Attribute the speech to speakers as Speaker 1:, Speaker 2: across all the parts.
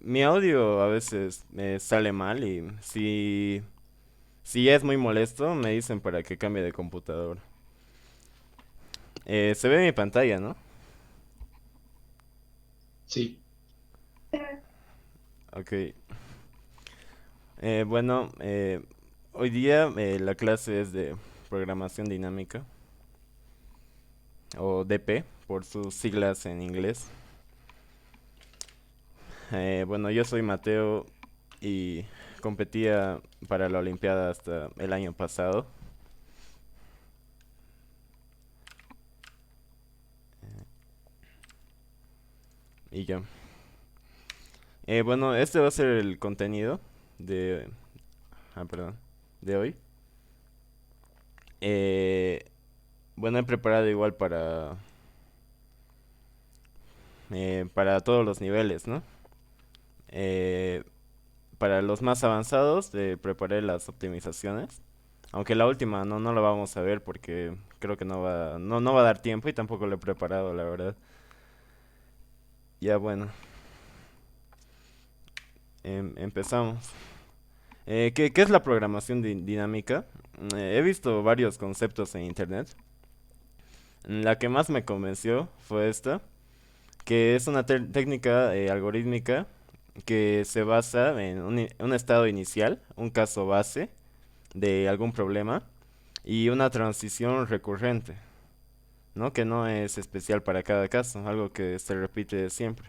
Speaker 1: Mi audio a veces me sale mal y si es muy molesto me dicen para que cambie de computador. Se ve mi pantalla, ¿no?
Speaker 2: Sí,
Speaker 1: Ok. Bueno, hoy día la clase es de programación dinámica o DP por sus siglas en inglés. Bueno, yo soy Mateo y competía para la Olimpiada hasta el año pasado. Y ya. Bueno, este va a ser el contenido de... perdón. De hoy. Eh, bueno, he preparado igual para todos los niveles, ¿no? Eh, para los más avanzados preparé las optimizaciones. Aunque la última no la vamos a ver porque creo que no va a dar tiempo y tampoco lo he preparado, la verdad. Ya bueno, empezamos. ¿Qué es la programación dinámica? He visto varios conceptos en internet. La que más me convenció fue esta, que es una técnica algorítmica que se basa en un estado inicial, un caso base de algún problema y una transición recurrente, ¿no? Que no es especial para cada caso, algo que se repite siempre.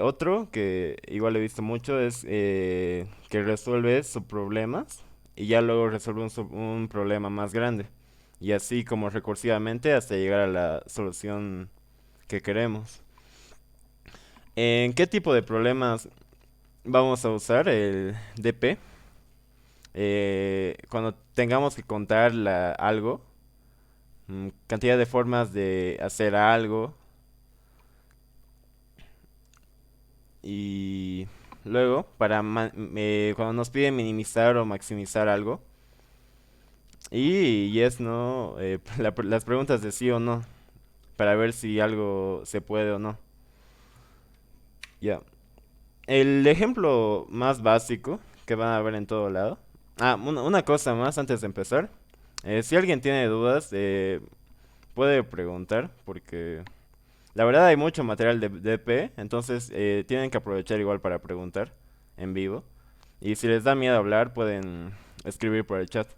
Speaker 1: Otro que igual he visto mucho es que resuelve subproblemas y ya luego resuelve un problema más grande. Y así como recursivamente hasta llegar a la solución que queremos. ¿En qué tipo de problemas vamos a usar el DP? Cuando tengamos que contar algo, cantidad de formas de hacer algo y luego cuando nos pide minimizar o maximizar algo y yes, no, las preguntas de sí o no para ver si algo se puede o no. Ya. El ejemplo más básico que van a ver en todo lado. Una cosa más antes de empezar. Si alguien tiene dudas, puede preguntar, porque la verdad hay mucho material de DP, entonces tienen que aprovechar igual para preguntar en vivo. Y si les da miedo hablar, pueden escribir por el chat.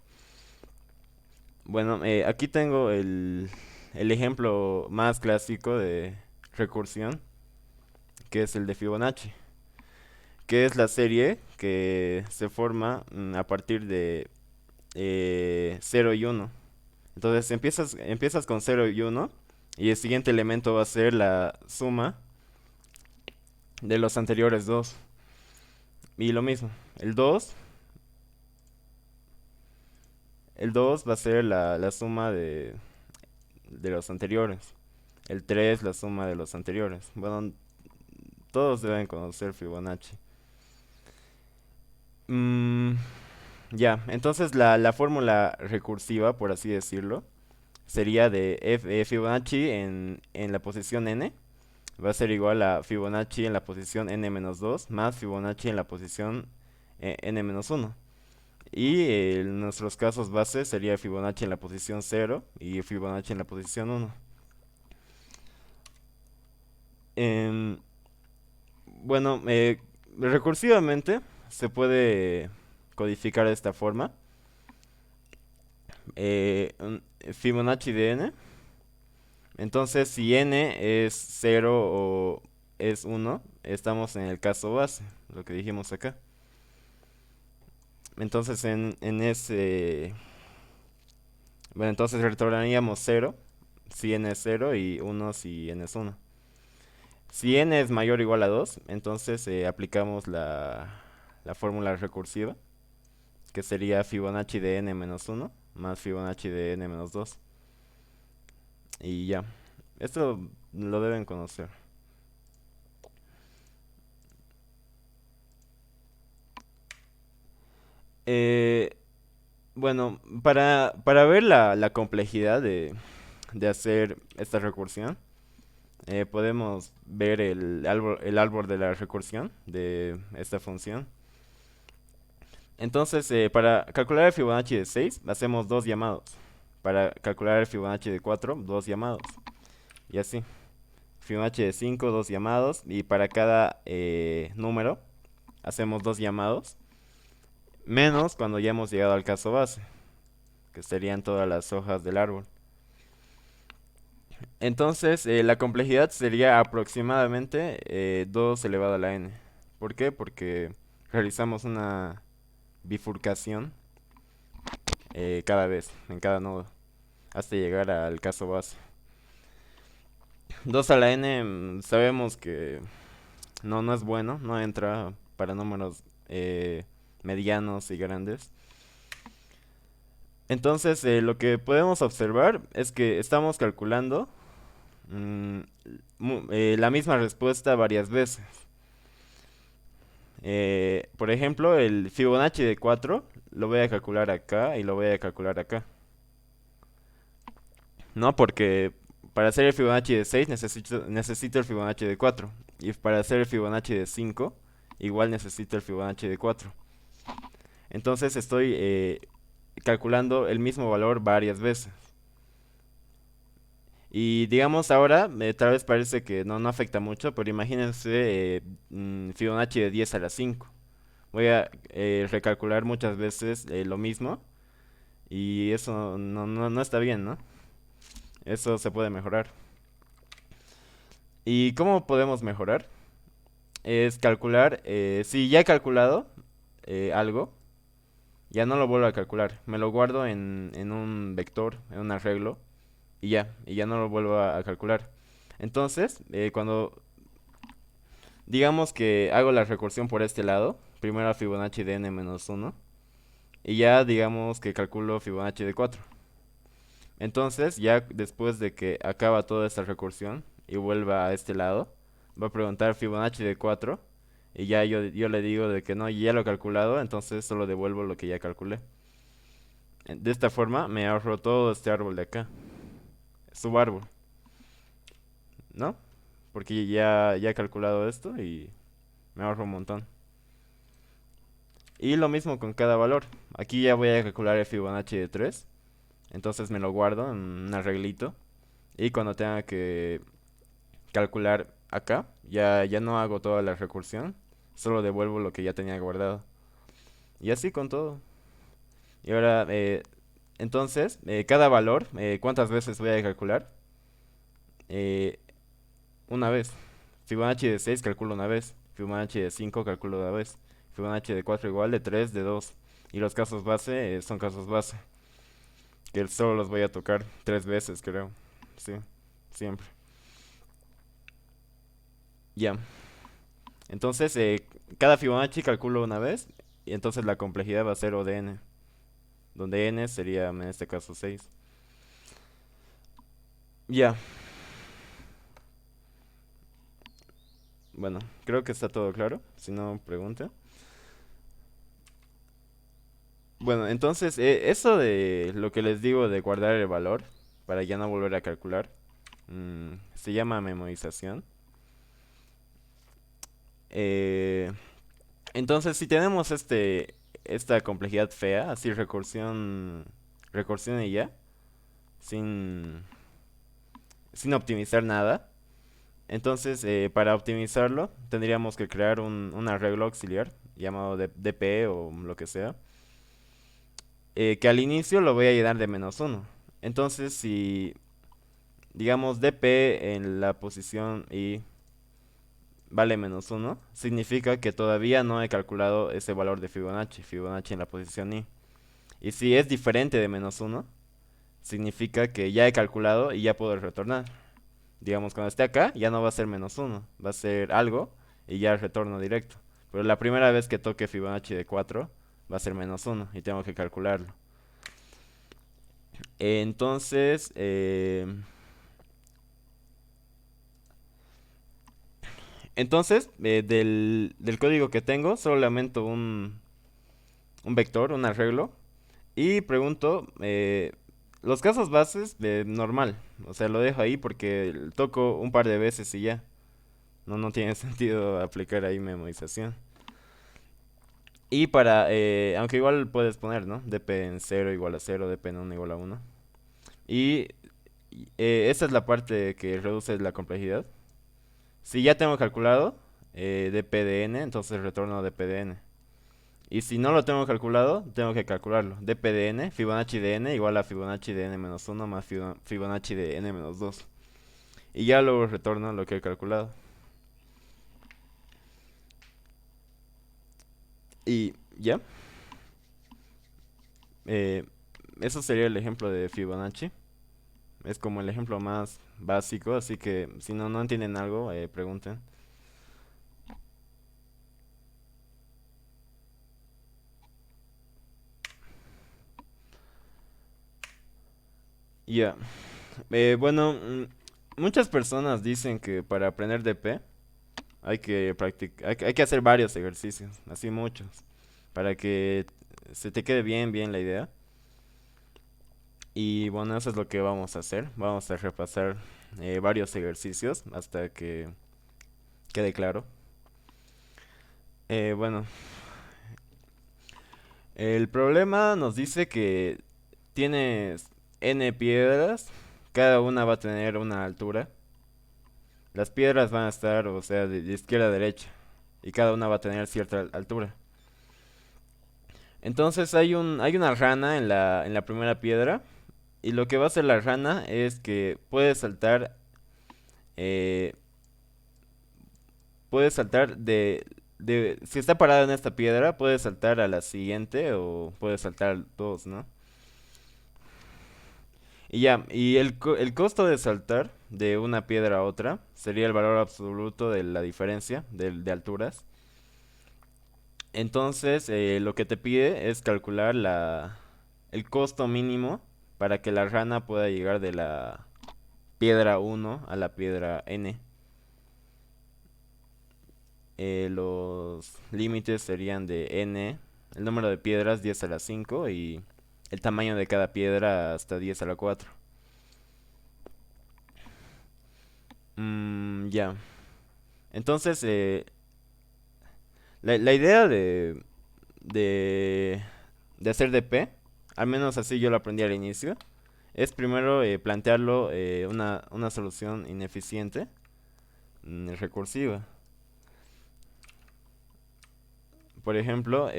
Speaker 1: Bueno, aquí tengo el ejemplo más clásico de recursión, que es el de Fibonacci, que es la serie que se forma a partir de 0 y uno. Entonces empiezas con cero y uno y el siguiente elemento va a ser la suma de los anteriores dos. Y lo mismo, el dos el 2 va a ser la suma de los anteriores. El 3 la suma de los anteriores. Bueno, todos deben conocer Fibonacci. Mm, ya, entonces la fórmula recursiva, por así decirlo, sería de Fibonacci en la posición n va a ser igual a Fibonacci en la posición n-2 más Fibonacci en la posición n-1. Y en nuestros casos base sería Fibonacci en la posición cero y Fibonacci en la posición uno. Em, bueno, recursivamente se puede codificar de esta forma. Fibonacci de n. Entonces, si n es cero o es uno, estamos en el caso base, lo que dijimos acá. Entonces, en ese... Bueno, entonces retornaríamos cero si n es cero y uno si n es uno. Si n es mayor o igual a 2 entonces aplicamos la fórmula recursiva, que sería Fibonacci de n menos uno más Fibonacci de n menos 2. Y ya, esto lo deben conocer. Eh, bueno, para ver la complejidad de hacer esta recursión, podemos ver el árbol de la recursión de esta función. Entonces, para calcular el Fibonacci de 6 hacemos dos llamados. Para calcular el Fibonacci de 4 dos llamados. Y así. Fibonacci de 5 dos llamados. Y para cada número, hacemos dos llamados. Menos cuando ya hemos llegado al caso base, que serían todas las hojas del árbol. Entonces, la complejidad sería aproximadamente 2 elevado a la n. ¿Por qué? Porque realizamos una bifurcación cada vez, en cada nodo, hasta llegar al caso base. 2 a la n sabemos que no es bueno, no entra para números medianos y grandes. Entonces, lo que podemos observar es que estamos calculando mm, la misma respuesta varias veces. Por ejemplo, el Fibonacci de 4 lo voy a calcular acá y lo voy a calcular acá. No, porque para hacer el Fibonacci de 6 necesito el Fibonacci de 4. Y para hacer el Fibonacci de 5 igual necesito el Fibonacci de 4. Entonces estoy calculando el mismo valor varias veces. Y digamos ahora, tal vez parece que no afecta mucho, pero imagínense Fibonacci de 10 a la 5. Voy a recalcular muchas veces lo mismo y eso no está bien, ¿no? Eso se puede mejorar. ¿Y cómo podemos mejorar? Es calcular, si ya he calculado algo, ya no lo vuelvo a calcular. Me lo guardo en un vector, en un arreglo, y ya no lo vuelvo a calcular. Entonces, cuando digamos que hago la recursión por este lado, primero Fibonacci de n menos 1, y ya digamos que calculo Fibonacci de 4. Entonces, ya después de que acaba toda esta recursión y vuelva a este lado, va a preguntar Fibonacci de 4 y ya yo le digo de que no, ya lo he calculado, entonces solo devuelvo lo que ya calculé. De esta forma me ahorro todo este árbol de acá, subárbol, ¿no? Porque ya he calculado esto y me ahorro un montón. Y lo mismo con cada valor. Aquí ya voy a calcular el Fibonacci de 3, entonces me lo guardo en un arreglito. Y cuando tenga que calcular acá, ya no hago toda la recursión, solo devuelvo lo que ya tenía guardado. Y así con todo. Y ahora, entonces, cada valor, ¿cuántas veces voy a calcular? Eh, una vez. Fibonacci de 6 calculo una vez. Fibonacci de 5 calculo una vez. Fibonacci de 4 igual, de 3 de 2. Y los casos base son casos base. Que solo los voy a tocar 3 veces, creo. Sí, siempre. Ya. Entonces, cada Fibonacci calculo una vez. Y entonces la complejidad va a ser O de n. Donde n sería en este caso 6. Ya. Bueno, creo que está todo claro. Si no, pregunta. Bueno, entonces, eso de lo que les digo de guardar el valor para ya no volver a calcular, se llama memorización. Eh, entonces, si tenemos esta complejidad fea, así recursión y ya, sin, sin optimizar nada, entonces para optimizarlo tendríamos que crear un arreglo auxiliar llamado DP o lo que sea, que al inicio lo voy a llenar de menos uno. Entonces, si digamos dp en la posición y vale menos uno, significa que todavía no he calculado ese valor de Fibonacci en la posición i. Y si es diferente de menos uno, significa que ya he calculado y ya puedo retornar. Digamos, cuando esté acá, ya no va a ser menos uno, va a ser algo y ya retorno directo. Pero la primera vez que toque Fibonacci de 4 va a ser menos uno y tengo que calcularlo. Entonces, del código que tengo, solo le aumento un vector, un arreglo, y pregunto los casos bases de normal. O sea, lo dejo ahí porque toco un par de veces y ya. No tiene sentido aplicar ahí memorización. Y aunque igual puedes poner, ¿no? dp en cero igual a cero, dp en uno igual a uno. Y esa es la parte que reduce la complejidad. Si ya tengo calculado dp de n, entonces retorno dp de n. Y si no lo tengo calculado, tengo que calcularlo. dp de n, Fibonacci de n igual a Fibonacci de n menos uno más Fibonacci de n menos 2. Y ya luego retorno lo que he calculado. Y ya. Eh, Eso sería el ejemplo de Fibonacci. Es como el ejemplo más básico, así que si no entienden algo, pregunten. Ya. Bueno, muchas personas dicen que para aprender DP hay que hacer varios ejercicios, así muchos, para que se te quede bien la idea. Y bueno, eso es lo que vamos a hacer. Vamos a repasar varios ejercicios hasta que quede claro. Bueno, el problema nos dice que tienes n piedras, cada una va a tener una altura. Las piedras van a estar, o sea, de izquierda a derecha, y cada una va a tener cierta altura. Entonces hay una rana en la primera piedra, y lo que va a hacer la rana es que eh, puede saltar si está parada en esta piedra, puede saltar a la siguiente o puede saltar dos, ¿no? Y ya, el costo de saltar de una piedra a otra sería el valor absoluto de la diferencia de alturas. Entonces, lo que te pide es calcular el costo mínimo para que la rana pueda llegar de la piedra uno a la piedra n. Los límites serían de n, el número de piedras 10 a la 5 y el tamaño de cada piedra hasta 10 a la 4. Ya. Entonces, la idea de, de hacer DP, al menos así yo lo aprendí al inicio, es primero plantearlo una solución ineficiente, recursiva. Por ejemplo,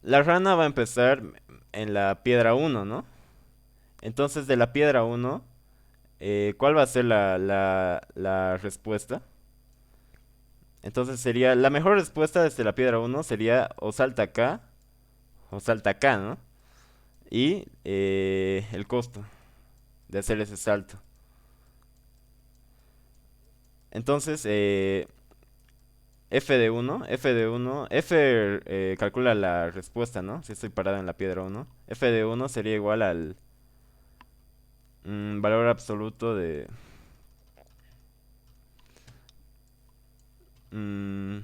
Speaker 1: la rana va a empezar en la piedra uno, ¿no? Entonces de la piedra uno, ¿cuál va a ser la respuesta? Entonces sería, la mejor respuesta desde la piedra uno sería o salta acá o salta acá, ¿no? Y el costo de hacer ese salto. Entonces, F calcula la respuesta, ¿no? Si estoy parado en la piedra uno, F de uno sería igual al valor absoluto de... mm,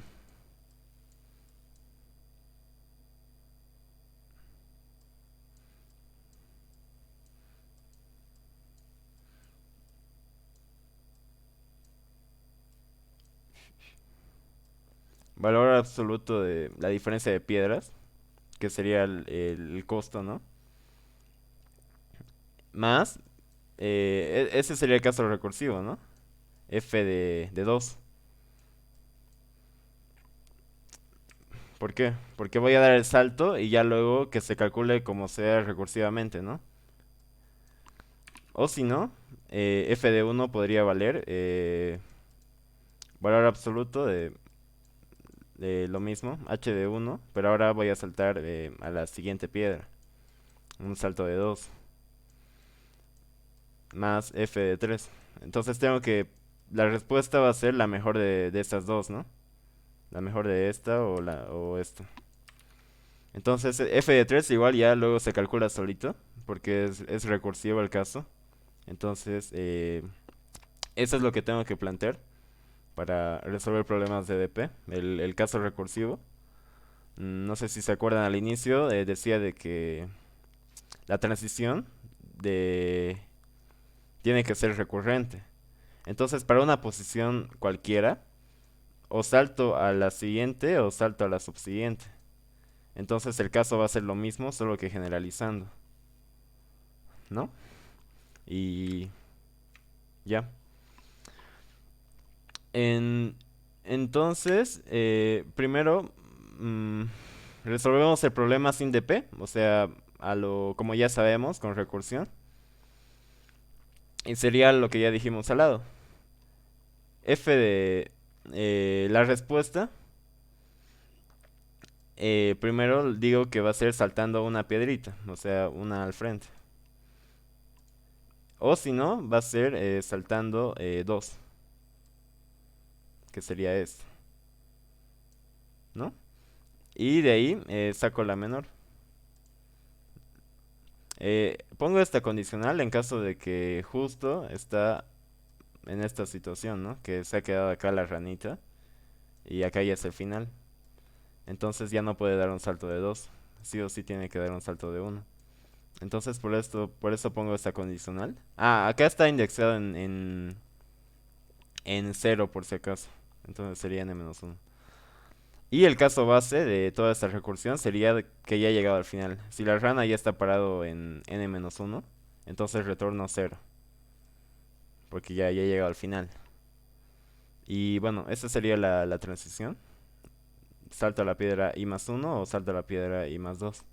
Speaker 1: valor absoluto de la diferencia de piedras, que sería el costo, ¿no? Más, ese sería el caso recursivo, ¿no? F de 2. ¿Por qué? Porque voy a dar el salto y ya luego que se calcule como sea recursivamente, ¿no? O si no, f de uno podría valer valor absoluto de lo mismo, h de uno, pero ahora voy a saltar a la siguiente piedra, un salto de 2 más f de 3. Entonces la respuesta va a ser la mejor de estas dos, ¿no? La mejor de esta o esta. Entonces f de 3 igual ya luego se calcula solito, porque es recursivo el caso. Entonces, eso es lo que tengo que plantear para resolver problemas de DP, el caso recursivo. No sé si se acuerdan al inicio, decía de que la transición de tiene que ser recurrente. Entonces, para una posición cualquiera, o salto a la siguiente o salto a la subsiguiente. Entonces, el caso va a ser lo mismo, solo que generalizando, ¿no? Y ya. En, entonces, primero mm, resolvemos el problema sin DP, o sea, a lo como ya sabemos, con recursión. Y sería lo que ya dijimos al lado. F de la respuesta. Primero digo que va a ser saltando una piedrita, o sea, una al frente. O si no, va a ser saltando dos, que sería esto, ¿no? Y de ahí saco la menor. Pongo esta condicional en caso de que justo está en esta situación, ¿no? Que se ha quedado acá la ranita y acá ya es el final. Entonces ya no puede dar un salto de 2. Sí o sí tiene que dar un salto de uno. Entonces por eso pongo esta condicional. Ah, acá está indexado en 0 por si acaso. Entonces sería n-1. Y el caso base de toda esta recursión sería que ya ha llegado al final. Si la rana ya está parado en n-1, entonces retorno 0. Porque ya ha llegado al final. Y bueno, esa sería la transición. Salto a la piedra i más 1 o salto a la piedra i más 2.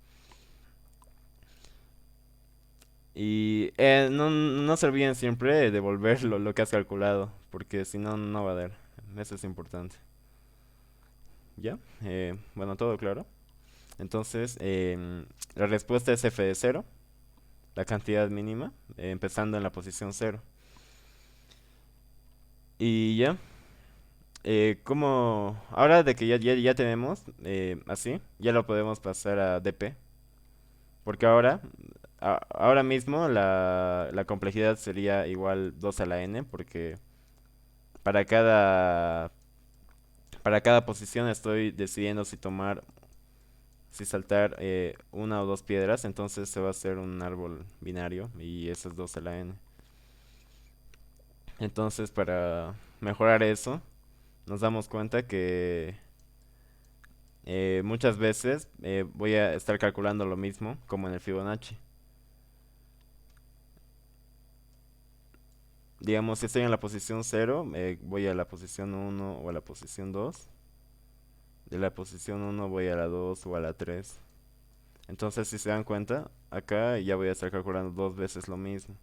Speaker 1: Y no se olviden siempre de devolver lo que has calculado, porque si no, no va a dar. Eso es importante. ¿Ya? Bueno, todo claro. Entonces, la respuesta es f de 0, la cantidad mínima, empezando en la posición 0. Y ya, como ahora de que ya tenemos así, ya lo podemos pasar a dp, porque ahora mismo la complejidad sería igual 2 a la n, porque para cada, para cada posición estoy decidiendo si saltar una o dos piedras, entonces se va a hacer un árbol binario y eso es 2 a la n. Entonces, para mejorar eso, nos damos cuenta que muchas veces voy a estar calculando lo mismo como en el Fibonacci. Digamos, si estoy en la posición 0, voy a la posición 1 o a la posición 2. De la posición 1 voy a la 2 o a la 3. Entonces, si se dan cuenta, acá ya voy a estar calculando dos veces lo mismo.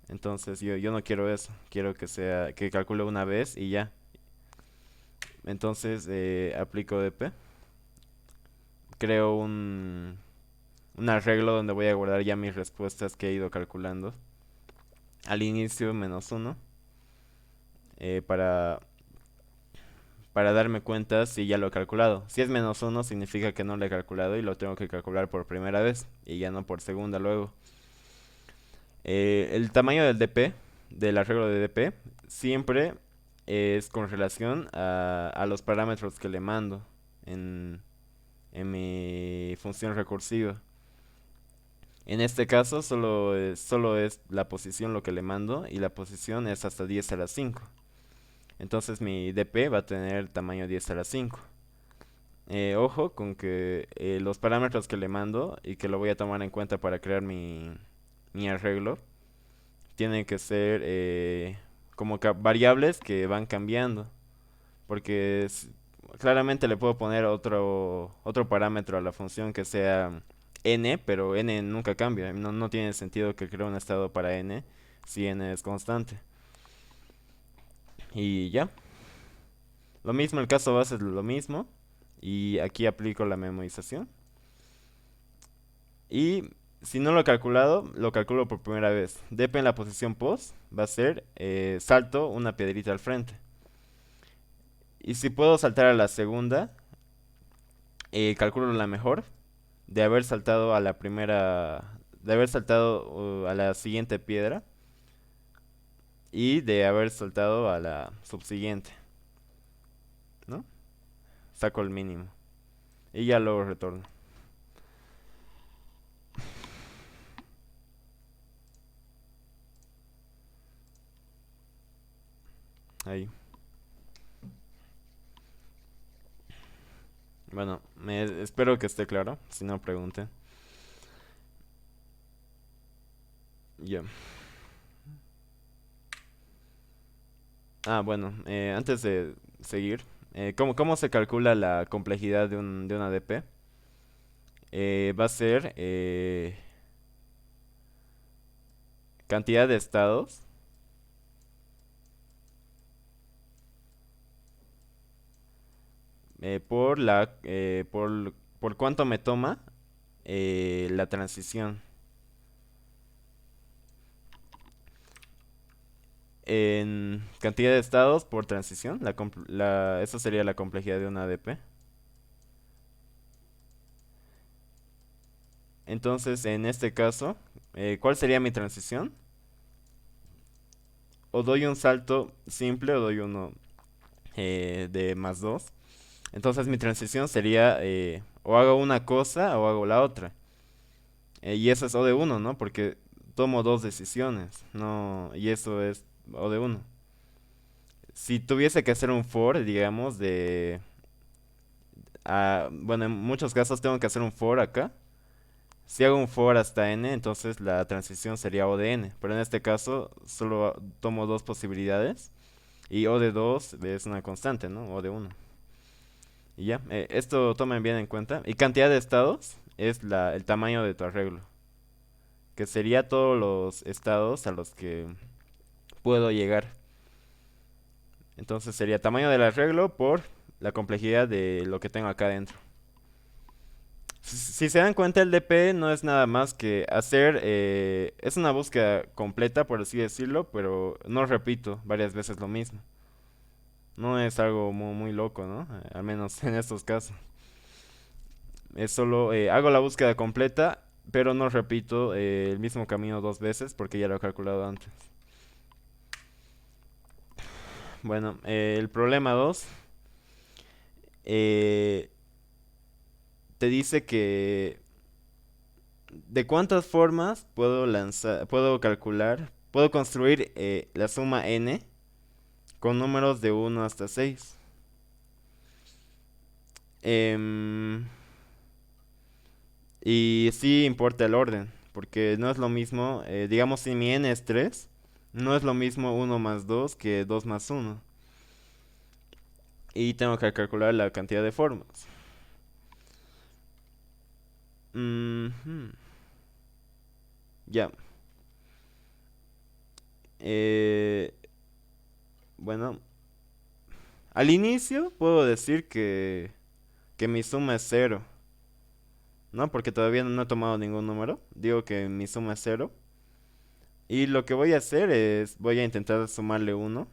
Speaker 1: Entonces, yo no quiero eso. Quiero que calcule una vez y ya. Entonces, aplico DP. Creo un arreglo donde voy a guardar ya mis respuestas que he ido calculando. Al inicio -1. eh, para, para darme cuenta si ya lo he calculado. Si es -1 significa que no lo he calculado y lo tengo que calcular por primera vez y ya no por segunda luego. El tamaño del DP, del arreglo de DP, siempre es con relación a los parámetros que le mando en, en mi función recursiva. En este caso solo es la posición lo que le mando y la posición es hasta 10 a la 5. Entonces mi DP va a tener tamaño 10 a la 5. Ojo con que los parámetros que le mando y que lo voy a tomar en cuenta para crear mi arreglo tienen que ser como variables que van cambiando. Porque claramente le puedo poner otro parámetro a la función que sea n, pero n nunca cambia. No tiene sentido que cree un estado para n si n es constante. Y ya. Lo mismo, el caso base es lo mismo. Y aquí aplico la memorización. Y si no lo he calculado, lo calculo por primera vez. Dp en la posición post va a ser salto una piedrita al frente. Y si puedo saltar a la segunda, calculo la mejor de haber saltado a la primera, de haber saltado a la siguiente piedra y de haber saltado a la subsiguiente, ¿no? Saco el mínimo y ya luego retorno. Bueno, espero que esté claro, si no pregunten. Ya. Bueno, antes de seguir, ¿cómo se calcula la complejidad de una ADP? Va a ser cantidad de estados por cuánto me toma la transición. En cantidad de estados por transición, eso sería la complejidad de una ADP. Entonces, en este caso, ¿cuál sería mi transición? O doy un salto simple o doy uno de más 2. Entonces mi transición sería o hago una cosa o hago la otra. Y eso es O de uno, ¿no? Porque tomo dos decisiones, ¿no? Y eso es O de uno. Si tuviese que hacer un for, digamos, bueno, en muchos casos tengo que hacer un for acá. Si hago un for hasta n, entonces la transición sería O de n. Pero en este caso solo tomo dos posibilidades. Y O de 2 es una constante, ¿no? O de uno. Y ya, esto tomen bien en cuenta. Y cantidad de estados es el tamaño de tu arreglo, que sería todos los estados a los que puedo llegar. Entonces sería tamaño del arreglo por la complejidad de lo que tengo acá adentro. Si se dan cuenta, el DP no es nada más que hacer, es una búsqueda completa, por así decirlo, pero no repito varias veces lo mismo. No es algo muy loco, ¿no? Al menos en estos casos. Es solo, hago la búsqueda completa, pero no repito el mismo camino dos veces porque ya lo he calculado antes. Bueno, el problema 2 eh, te dice que de cuántas formas puedo calcular, puedo construir la suma n con números de uno hasta 6. Em, y sí importa el orden, porque no es lo mismo, digamos si mi n es 3, no es lo mismo uno más 2 que 2 más uno. Y tengo que calcular la cantidad de formas. Ujú. Ya. Eh, bueno, al inicio puedo decir que mi suma es cero, ¿no? Porque todavía no he tomado ningún número. Digo que mi suma es cero. Y lo que voy a hacer es, voy a intentar sumarle uno.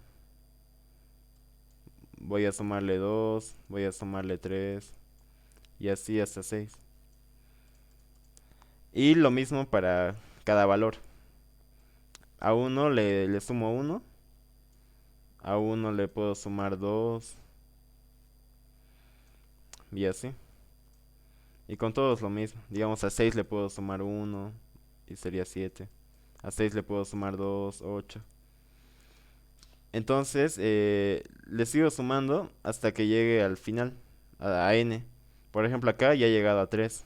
Speaker 1: Voy a sumarle 2, voy a sumarle 3 y así hasta 6. Y lo mismo para cada valor. A uno le sumo uno, a uno le puedo sumar 2 y así. Y con todos lo mismo. Digamos, a 6 le puedo sumar uno y sería 7. A 6 le puedo sumar 2, 8. Entonces, le sigo sumando hasta que llegue al final, a n. Por ejemplo, acá ya he llegado a 3.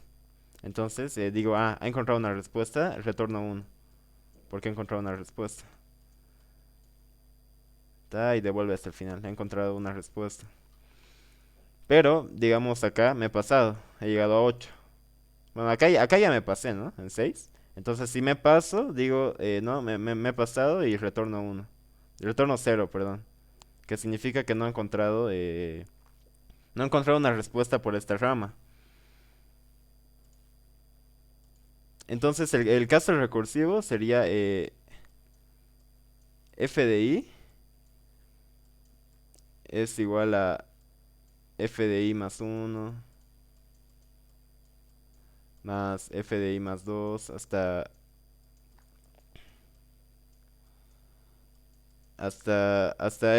Speaker 1: Entonces, digo, ha encontrado una respuesta, retorno uno. Porque he encontrado una respuesta. Y devuelve hasta el final. He encontrado una respuesta. Pero, digamos, acá me he pasado. He llegado a 8. Bueno, acá ya me pasé, ¿no? En 6. Entonces, si me paso, digo, no, me he pasado y retorno uno. Retorno cero, perdón. Que significa que no he encontrado una respuesta por esta rama. Entonces, el caso recursivo sería f de i es igual a f de i más uno más f de i más 2 hasta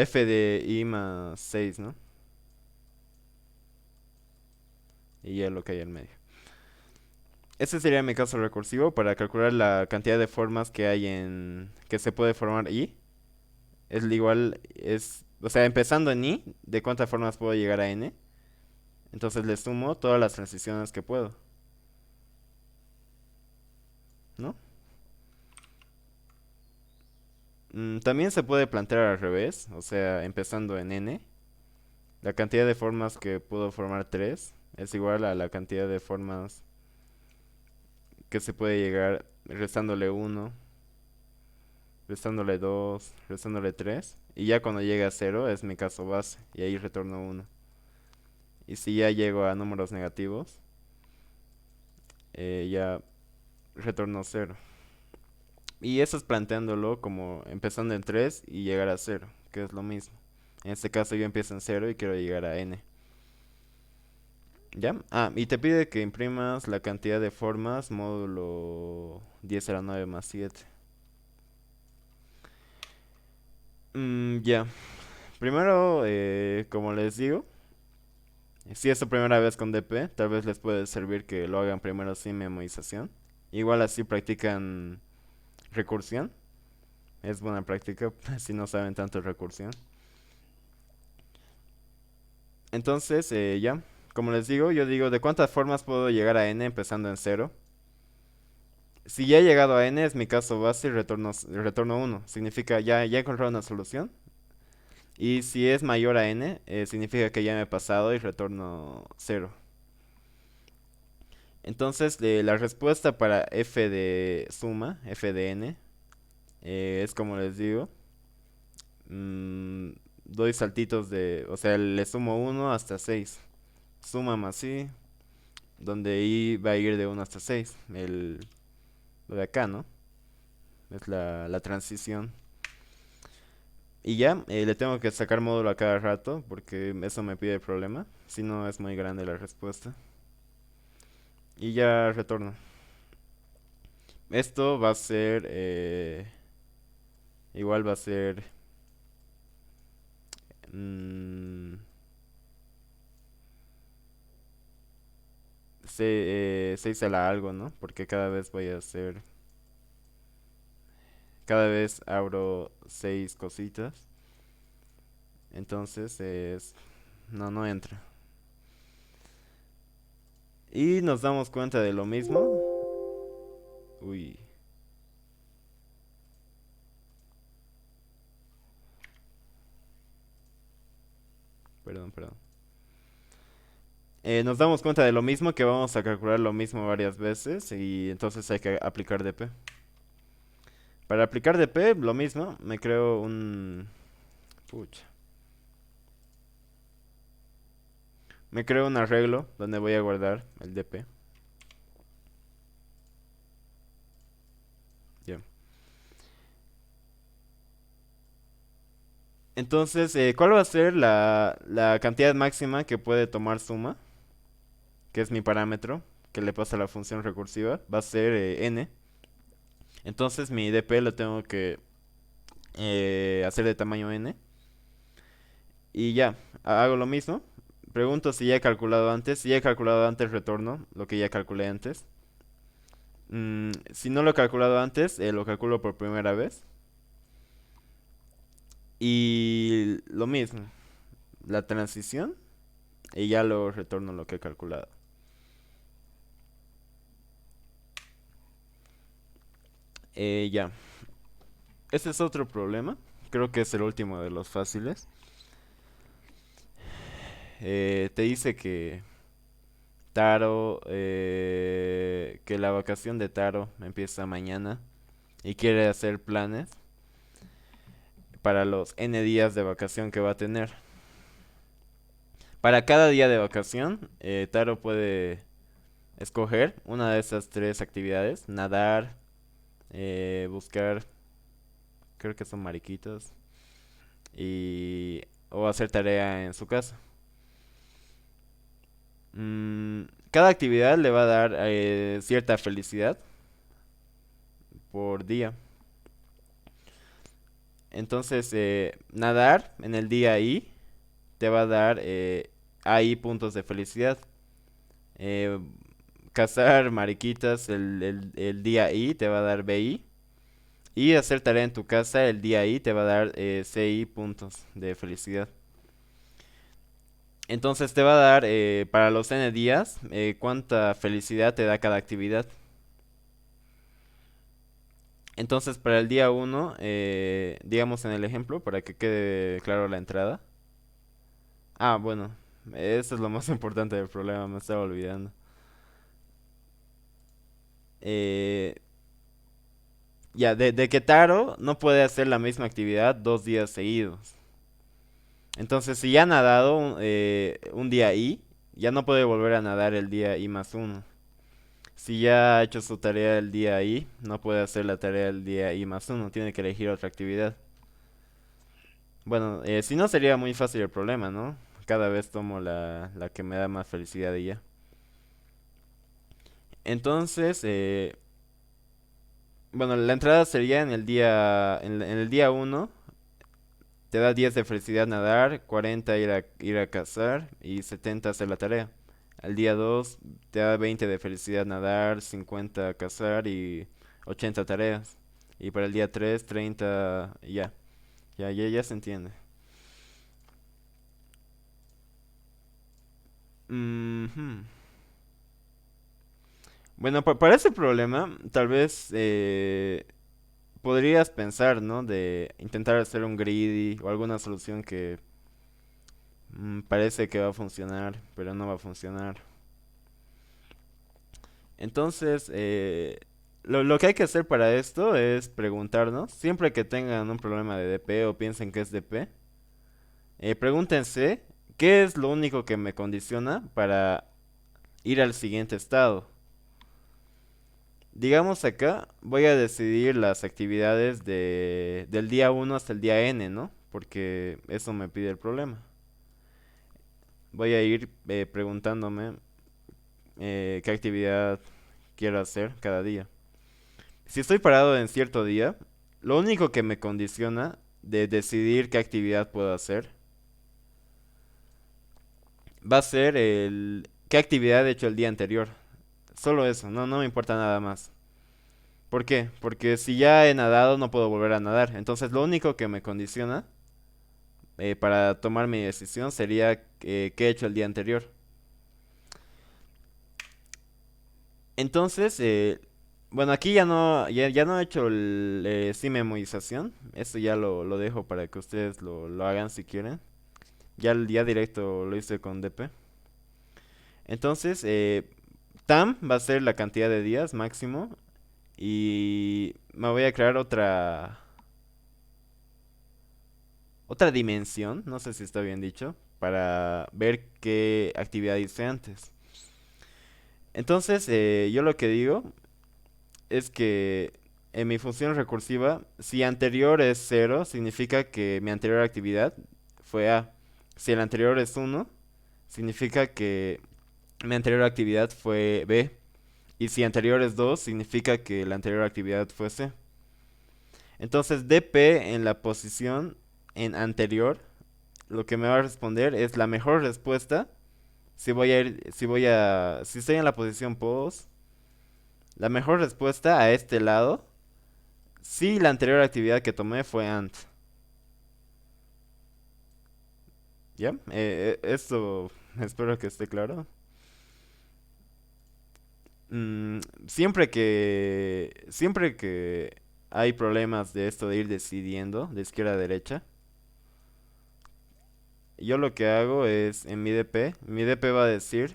Speaker 1: f de i más 6, ¿no? Y ya lo que hay en medio. Ese sería mi caso recursivo para calcular la cantidad de formas que hay que se puede formar i. O sea, empezando en i, de cuántas formas puedo llegar a n. Entonces le sumo todas las transiciones que puedo, ¿no? También se puede plantear al revés, o sea, empezando en n. La cantidad de formas que puedo formar 3 es igual a la cantidad de formas que se puede llegar restándole uno, restándole 2, restándole 3. Y ya cuando llegue a cero es mi caso base, y ahí retorno uno. Y si ya llego a números negativos, ya retorno cero. Y eso es planteándolo como empezando en 3 y llegar a cero, que es lo mismo. En este caso yo empiezo en cero y quiero llegar a n. ¿Ya? Ah, y te pide que imprimas la cantidad de formas módulo 10 a la 9 más 7. Ya. Primero, como les digo, si es su primera vez con DP, tal vez les puede servir que lo hagan primero sin memorización. Igual así practican recursión. Es buena práctica si no saben tanto recursión. Entonces, ya. Como les digo, yo digo, ¿de cuántas formas puedo llegar a n empezando en cero? Si ya he llegado a n, es mi caso base y retorno uno. Significa ya he encontrado una solución. Y si es mayor a n, significa que ya me he pasado y retorno cero. Entonces, la respuesta para f de suma, f de n, es como les digo. mm, Doy saltitos o sea, le sumo uno hasta 6. Suma más i, donde i va a ir de uno hasta 6. Lo de acá, ¿no? Es la transición. Y ya, le tengo que sacar módulo a cada rato porque eso me pide el problema. Si no, es muy grande la respuesta. Y ya retorno. Esto va a ser... igual va a ser... mm, 6 a la algo, ¿no? Porque cada vez voy a hacer... Cada vez abro 6 cositas. Entonces es... No entra. Y nos damos cuenta de lo mismo. Uy, perdón. Nos damos cuenta de lo mismo, que vamos a calcular lo mismo varias veces y entonces hay que aplicar DP. Para aplicar DP, lo mismo, me creo un... Pucha. Me creo un arreglo donde voy a guardar el DP. Ya. Entonces, ¿cuál va a ser la cantidad máxima que puede tomar suma? Que es mi parámetro que le pasa a la función recursiva. Va a ser n. Entonces mi DP lo tengo que hacer de tamaño n. Y ya, hago lo mismo. Pregunto si ya he calculado antes. Si ya he calculado antes, retorno lo que ya calculé antes. Si no lo he calculado antes, lo calculo por primera vez. Y lo mismo, la transición. Y ya lo retorno lo que he calculado. Ya. Este es otro problema. Creo que es el último de los fáciles. Te dice que Taro, que la vacación de Taro empieza mañana y quiere hacer planes para los N días de vacación que va a tener. Para cada día de vacación, Taro puede escoger una de esas tres actividades: nadar, buscar, creo que son mariquitas, y o hacer tarea en su casa. Cada actividad le va a dar cierta felicidad por día. Entonces, nadar en el día I te va a dar AI puntos de felicidad. Eh, Cazar mariquitas el día I te va a dar BI. Y hacer tarea en tu casa el día I te va a dar CI puntos de felicidad. Entonces te va a dar para los n días cuánta felicidad te da cada actividad. Entonces para el día uno, digamos en el ejemplo, para que quede claro la entrada. Ah, bueno, eso es lo más importante del problema, me estaba olvidando. Eh, ya, de que Taro no puede hacer la misma actividad 2 días seguidos. Entonces, si ya ha nadado un día I, ya no puede volver a nadar el día I más uno. Si ya ha hecho su tarea el día I, no puede hacer la tarea el día I más uno, tiene que elegir otra actividad. Bueno, si no sería muy fácil el problema, ¿no? Cada vez tomo la que me da más felicidad y ya. Entonces, bueno, la entrada sería en el día uno. Te da 10 de felicidad nadar, 40 ir a cazar y 70 hacer la tarea. Al día 2 te da 20 de felicidad nadar, 50 cazar y 80 tareas. Y para el día 3 30 ya. Ya se entiende. Ujú. Bueno, para ese problema, tal vez podrías pensar, ¿no? De intentar hacer un greedy o alguna solución que parece que va a funcionar, pero no va a funcionar. Entonces, lo que hay que hacer para esto es preguntarnos, siempre que tengan un problema de DP o piensen que es DP, pregúntense qué es lo único que me condiciona para ir al siguiente estado. Digamos acá, voy a decidir las actividades del día uno hasta el día N, ¿no? Porque eso me pide el problema. Voy a ir preguntándome qué actividad quiero hacer cada día. Si estoy parado en cierto día, lo único que me condiciona de decidir qué actividad puedo hacer va a ser el qué actividad he hecho el día anterior. Solo eso, no me importa nada más. ¿Por qué? Porque si ya he nadado no puedo volver a nadar. Entonces lo único que me condiciona para tomar mi decisión sería qué he hecho el día anterior. Entonces, bueno, aquí ya no he hecho sí memorización. Esto ya lo dejo para que ustedes lo hagan si quieren. Ya el día directo lo hice con DP. Entonces, TAM va a ser la cantidad de días máximo. Y me voy a crear otra dimensión, no sé si está bien dicho, para ver qué actividad hice antes. Entonces, yo lo que digo es que en mi función recursiva, si anterior es cero significa que mi anterior actividad fue A. Si el anterior es uno significa que mi anterior actividad fue B. Y si anterior es 2 significa que la anterior actividad fue C. Entonces, DP en la posición en anterior, lo que me va a responder es la mejor respuesta. Si estoy en la posición pos, la mejor respuesta a este lado, si la anterior actividad que tomé fue ant. ¿Ya? Esto espero que esté claro. Mm, siempre que hay problemas de esto de ir decidiendo de izquierda a derecha, yo lo que hago es en mi DP va a decir,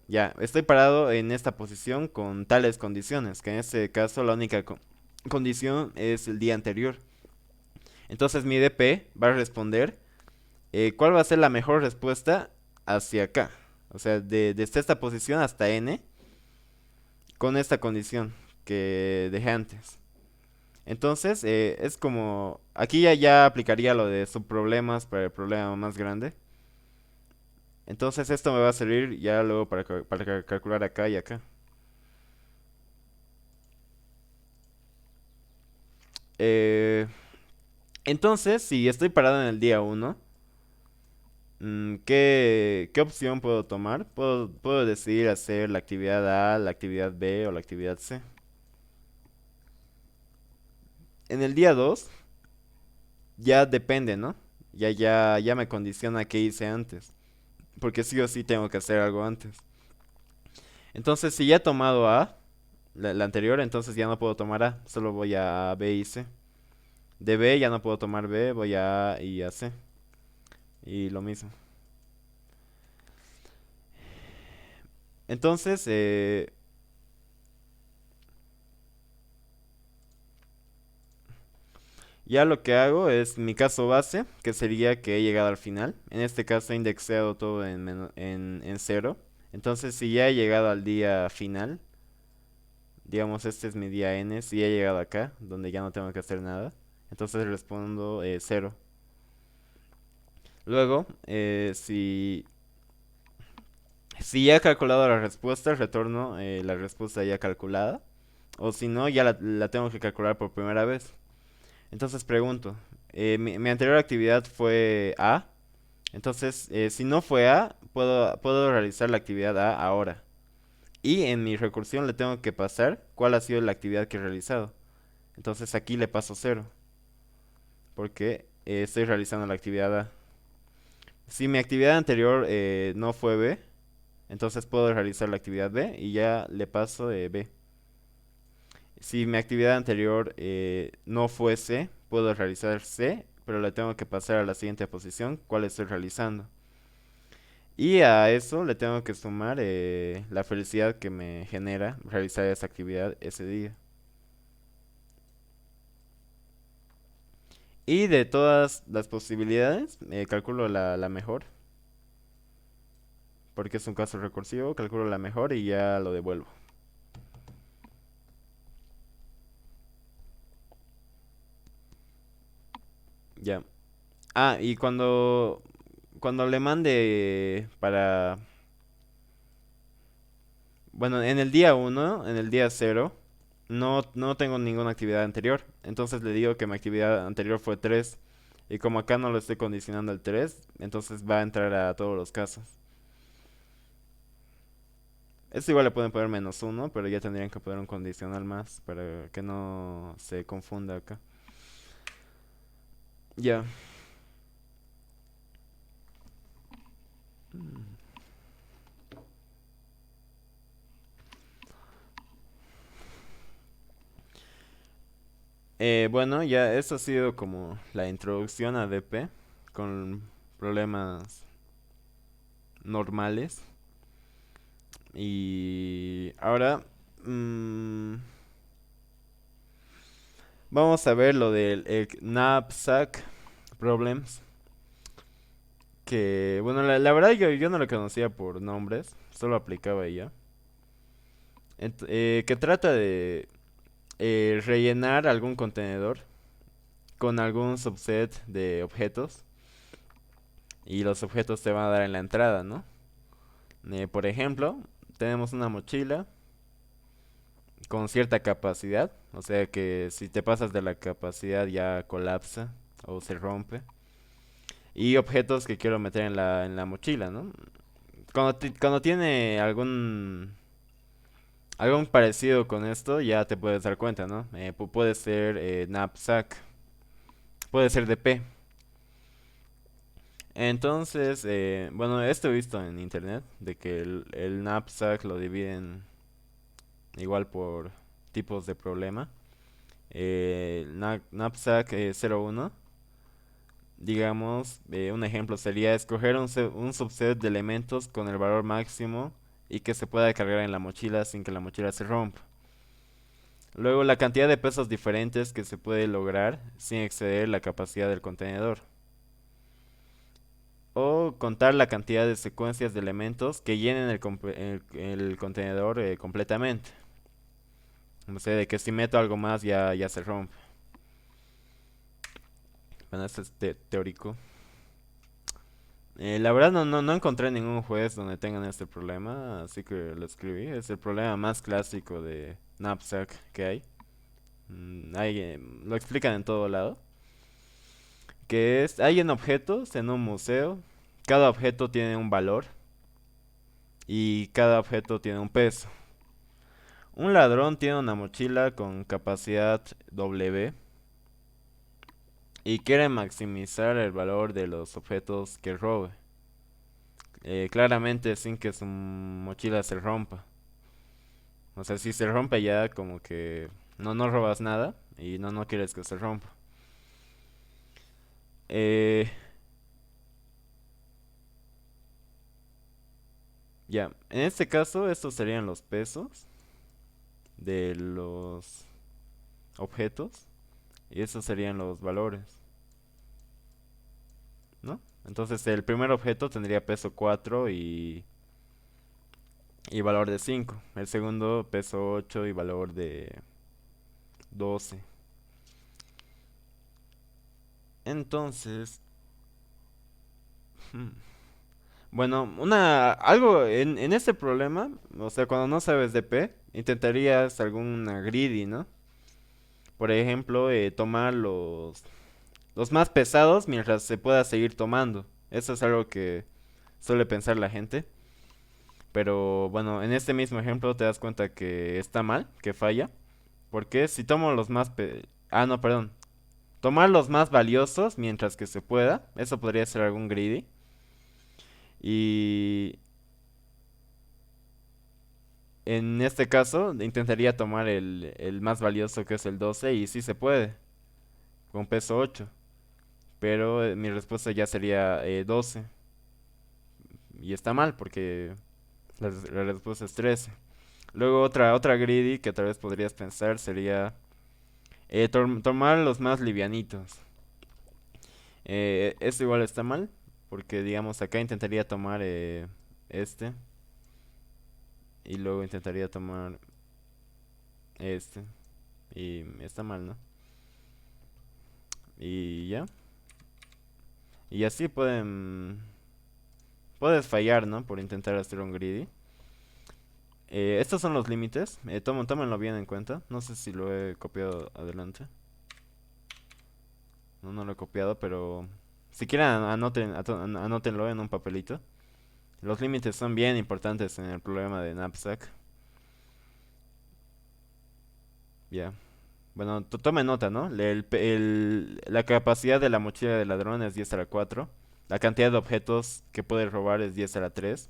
Speaker 1: ya, estoy parado en esta posición con tales condiciones, que en este caso la única condición es el día anterior. Entonces mi DP va a responder cuál va a ser la mejor respuesta hacia acá. O sea, desde esta posición hasta N con esta condición que dejé antes. Entonces, es como, aquí ya aplicaría lo de subproblemas para el problema más grande. Entonces esto me va a servir ya luego para calcular acá y acá. Eh, entonces, si estoy parado en el día uno, ¿qué opción puedo tomar? Puedo decidir hacer la actividad A, la actividad B o la actividad C. En el día 2 ya depende, ¿no? Ya me condiciona qué hice antes. porque sí o sí tengo que hacer algo antes. Entonces, si ya he tomado A, la anterior, entonces ya no puedo tomar A, solo voy a B y C. De B ya no puedo tomar B, voy a A y a C. Y lo mismo. Entonces, ya lo que hago es mi caso base, que sería que he llegado al final. En este caso he indexado todo en cero. Entonces, si ya he llegado al día final, digamos este es mi día n, si he llegado acá, donde ya no tengo que hacer nada, entonces respondo 0. Luego, si ya he calculado la respuesta, retorno la respuesta ya calculada. O si no, ya la tengo que calcular por primera vez. Entonces pregunto, mi anterior actividad fue A. Entonces, si no fue A, puedo realizar la actividad A ahora. Y en mi recursión le tengo que pasar cuál ha sido la actividad que he realizado. Entonces aquí le paso 0, porque estoy realizando la actividad A. Si mi actividad anterior no fue B, entonces puedo realizar la actividad B y ya le paso B. Si mi actividad anterior no fue C, puedo realizar C, pero le tengo que pasar a la siguiente posición, cuál estoy realizando. Y a eso le tengo que sumar la felicidad que me genera realizar esa actividad ese día. Y de todas las posibilidades, calculo la mejor, porque es un caso recursivo, calculo la mejor y ya lo devuelvo. Ya. Ah, y cuando le mande para... Bueno, en el día uno, en el día cero, no tengo ninguna actividad anterior. Entonces le digo que mi actividad anterior fue 3. Y como acá no lo estoy condicionando al 3, entonces va a entrar a todos los casos. Esto igual le pueden poner -1, pero ya tendrían que poner un condicional más para que no se confunda acá. Ya. Bueno, ya eso ha sido como la introducción a DP con problemas normales. Y ahora vamos a ver lo del el knapsack problems. Que bueno, la verdad yo no lo conocía por nombres, solo aplicaba ella. Que trata de rellenar algún contenedor con algún subset de objetos y los objetos te van a dar en la entrada, ¿no? Por ejemplo, tenemos una mochila con cierta capacidad, o sea que si te pasas de la capacidad ya colapsa o se rompe. Y objetos que quiero meter en la mochila, ¿no? Cuando tiene algún parecido con esto, ya te puedes dar cuenta, ¿no? Puede ser knapsack, puede ser DP. Entonces, bueno, esto he visto en internet, de que el knapsack lo dividen igual por tipos de problema. Knapsack 01, digamos, un ejemplo sería escoger un subset de elementos con el valor máximo y que se pueda cargar en la mochila sin que la mochila se rompa. Luego, la cantidad de pesos diferentes que se puede lograr sin exceder la capacidad del contenedor. O contar la cantidad de secuencias de elementos que llenen el contenedor completamente. No sé, de que si meto algo más ya se rompe. Bueno, esto es teórico. La verdad no encontré ningún juez donde tengan este problema, así que lo escribí. Es el problema más clásico de Knapsack que hay. Lo explican en todo lado. Que es, hay en objetos en un museo. Cada objeto tiene un valor y cada objeto tiene un peso. Un ladrón tiene una mochila con capacidad W y quiere maximizar el valor de los objetos que robe. claramente sin que su mochila se rompa. O sea, si se rompe ya como que no robas nada y no quieres que se rompa. Eh, ya, en este caso estos serían los pesos de los objetos y esos serían los valores, ¿no? Entonces el primer objeto tendría peso 4 y valor de 5. El segundo peso 8 y valor de 12. Entonces, hmm, bueno, algo en este problema, o sea, cuando no sabes de P, intentarías alguna greedy, ¿no? Por ejemplo, tomar los más pesados mientras se pueda seguir tomando. Eso es algo que suele pensar la gente. Pero bueno, en este mismo ejemplo te das cuenta que está mal, que falla. Porque si tomo los más... Ah, no, perdón. Tomar los más valiosos mientras que se pueda. Eso podría ser algún greedy. Y en este caso intentaría tomar el más valioso que es el 12 y sí se puede. Con peso 8. Pero mi respuesta ya sería 12. Y está mal porque la respuesta es 13. Luego otra greedy que tal vez podrías pensar sería tomar los más livianitos. Esto igual está mal, porque digamos acá intentaría tomar este y luego intentaría tomar este y está mal, ¿no? Y ya. Y así puedes fallar, ¿no? Por intentar hacer un greedy. Estos son los límites. Tómenlo bien en cuenta. No sé si lo he copiado adelante. No lo he copiado, pero si quieren anótenlo en un papelito. Los límites son bien importantes en el problema de knapsack. Ya. Bueno, tomen nota, ¿no? La capacidad de la mochila del ladrón es 10 a la 4. La cantidad de objetos que puede robar es 10 a la 3.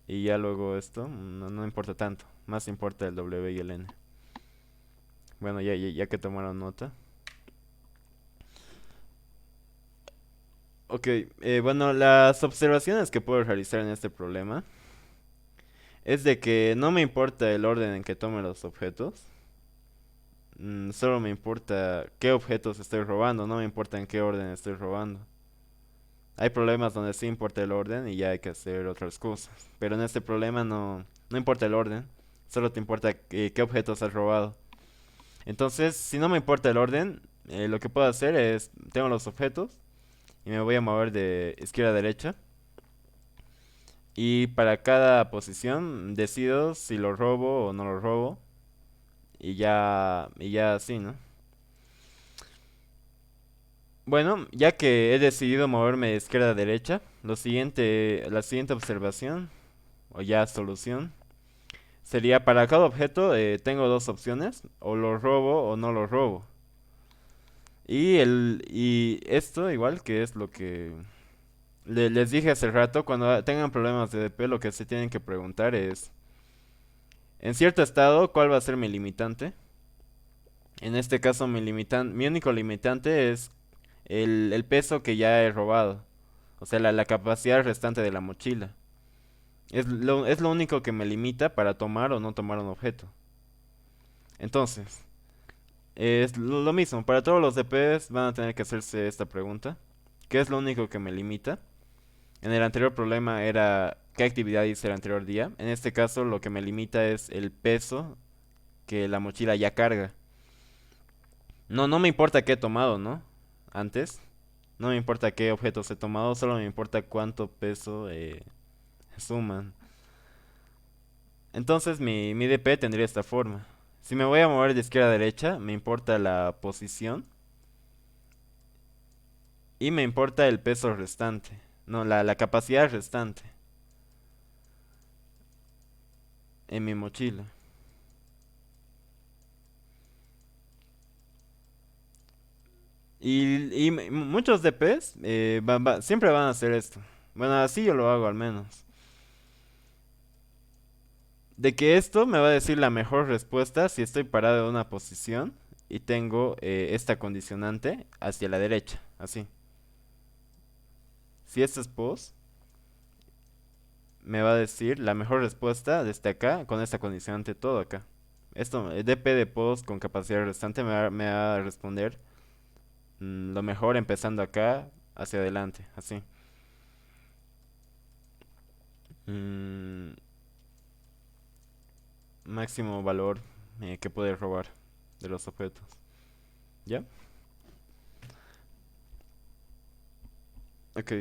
Speaker 1: Y ya luego esto, no importa tanto. Más importa el W y el N. Bueno, ya que tomaron nota. Ok, bueno, las observaciones que puedo realizar en este problema es de que no me importa el orden en que tome los objetos. Solo me importa qué objetos estoy robando, no me importa en qué orden estoy robando. Hay problemas donde sí importa el orden y ya hay que hacer otras cosas. Pero en este problema no importa el orden, solo te importa qué objetos has robado. Entonces, si no me importa el orden, lo que puedo hacer es, tengo los objetos y me voy a mover de izquierda a derecha. Y para cada posición decido si lo robo o no lo robo. Y ya así, ¿no? Bueno, ya que he decidido moverme de izquierda a derecha, la siguiente observación, o ya solución, sería para cada objeto tengo dos opciones, o lo robo o no lo robo. Y esto igual que es lo que les dije hace rato, cuando tengan problemas de DP lo que se tienen que preguntar es, en cierto estado, ¿cuál va a ser mi limitante? En este caso mi único limitante es el peso que ya he robado. O sea, la capacidad restante de la mochila. Es lo único que me limita para tomar o no tomar un objeto. Entonces, es lo mismo. Para todos los DPs van a tener que hacerse esta pregunta. ¿Qué es lo único que me limita? En el anterior problema era qué actividad hice el anterior día. En este caso lo que me limita es el peso que la mochila ya carga. No me importa qué he tomado, ¿no? Antes. No me importa qué objetos he tomado, solo me importa cuánto peso suman. Entonces mi DP tendría esta forma. Si me voy a mover de izquierda a derecha, me importa la posición y me importa el peso restante. No, la capacidad restante en mi mochila. Y muchos DPs siempre van a hacer esto. Bueno, así yo lo hago al menos. De que esto me va a decir la mejor respuesta si estoy parado en una posición y tengo esta condicionante hacia la derecha, así. Si esto es pos, me va a decir la mejor respuesta desde acá con esta condicionante todo acá. Esto, dp de pos con capacidad restante me va a responder lo mejor empezando acá hacia adelante, así. Mm, máximo valor que puede robar de los objetos. ¿Ya? Ok,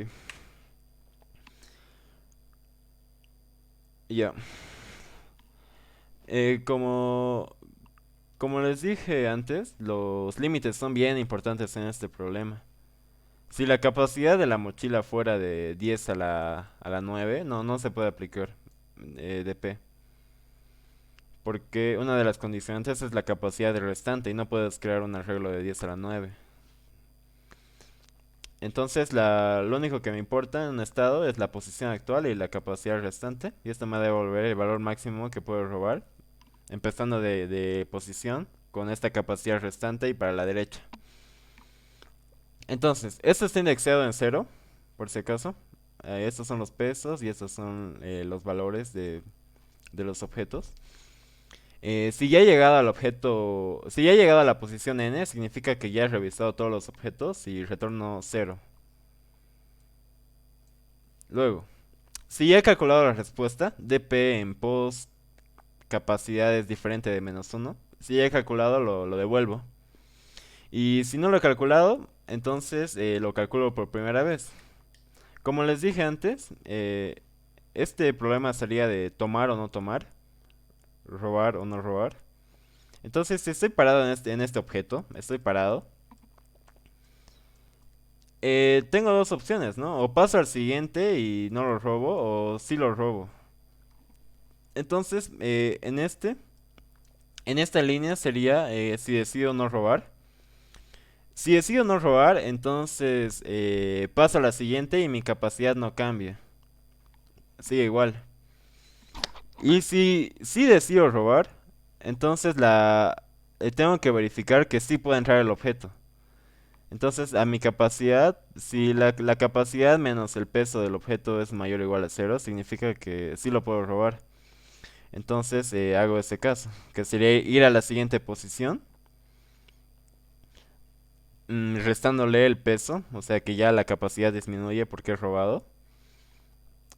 Speaker 1: ya. Como, como les dije antes, los límites son bien importantes en este problema. Si la capacidad de la mochila fuera de 10 a la 9 no se puede aplicar DP. Porque una de las condicionantes es la capacidad del restante y no puedes crear un arreglo de 10 a la 9. Entonces, lo único que me importa en un estado es la posición actual y la capacidad restante. Y esto me va a devolver el valor máximo que puedo robar, empezando de posición con esta capacidad restante y para la derecha. Entonces, esto está indexado en cero, por si acaso. Estos son los pesos y estos son los valores de los objetos. Si ya he llegado al objeto, si ya he llegado a la posición n, significa que ya he revisado todos los objetos y retorno cero. Luego, si ya he calculado la respuesta, dp en pos capacidad es diferente de -1. Si ya he calculado, lo devuelvo. Y si no lo he calculado, entonces lo calculo por primera vez. Como les dije antes, este problema sería de tomar o no tomar, robar o no robar. Entonces, si estoy parado en este objeto, estoy parado, tengo dos opciones, ¿no? O paso al siguiente y no lo robo, o sí lo robo. Entonces, en esta línea sería si decido no robar. Si decido no robar, entonces paso a la siguiente y mi capacidad no cambia. Sigue igual. Y si decido robar, entonces tengo que verificar que sí puede entrar el objeto. Entonces, a mi capacidad, si la capacidad menos el peso del objeto es mayor o igual a cero, significa que sí lo puedo robar. Entonces, hago ese caso, que sería ir a la siguiente posición, restándole el peso, o sea que ya la capacidad disminuye porque he robado,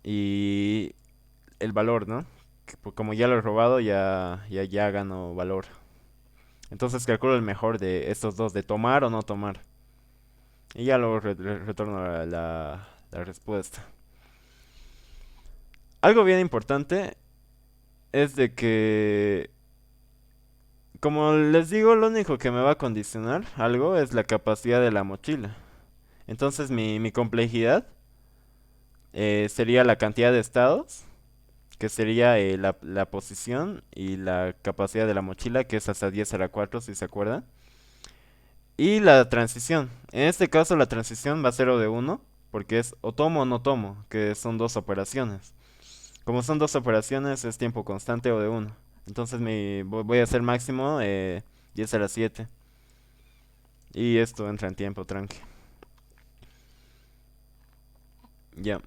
Speaker 1: y el valor, ¿no? Como ya lo he robado, ya gano valor. Entonces calculo el mejor de estos dos, de tomar o no tomar. Y ya luego retorno la respuesta. Algo bien importante es de que, como les digo, lo único que me va a condicionar algo es la capacidad de la mochila. Entonces mi complejidad sería la cantidad de estados, que sería la posición y la capacidad de la mochila, que es hasta 10 a la 4 si se acuerdan. Y la transición. En este caso la transición va a ser o de uno porque es o tomo o no tomo, que son dos operaciones. Como son dos operaciones, es tiempo constante o de uno. Entonces voy a hacer máximo 10 a la 7. Y esto entra en tiempo, tranqui. Ya,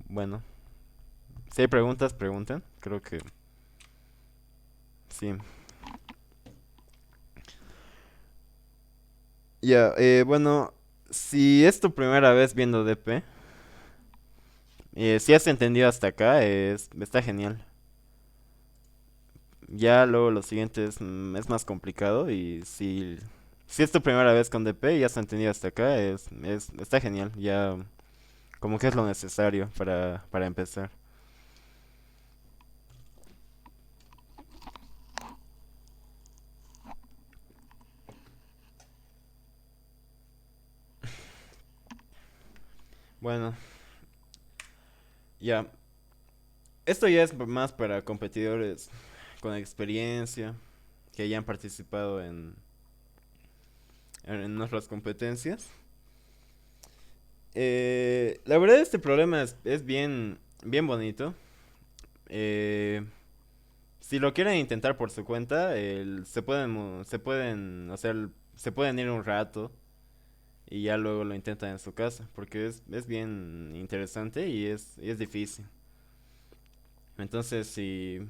Speaker 1: bueno. Si hay preguntas, pregunten. Creo que sí. Ya, bueno, si es tu primera vez viendo DP, si has entendido hasta acá, está genial. Ya luego lo siguiente es más complicado y si es tu primera vez con DP y has entendido hasta acá, está genial. Ya como que es lo necesario para empezar. Bueno, ya. Esto ya es más para competidores con experiencia, que hayan participado en nuestras competencias. La verdad este problema es bien bonito. Eh, si lo quieren intentar por su cuenta, se pueden ir un rato y ya luego lo intentan en su casa, porque es bien interesante y es difícil. Entonces, si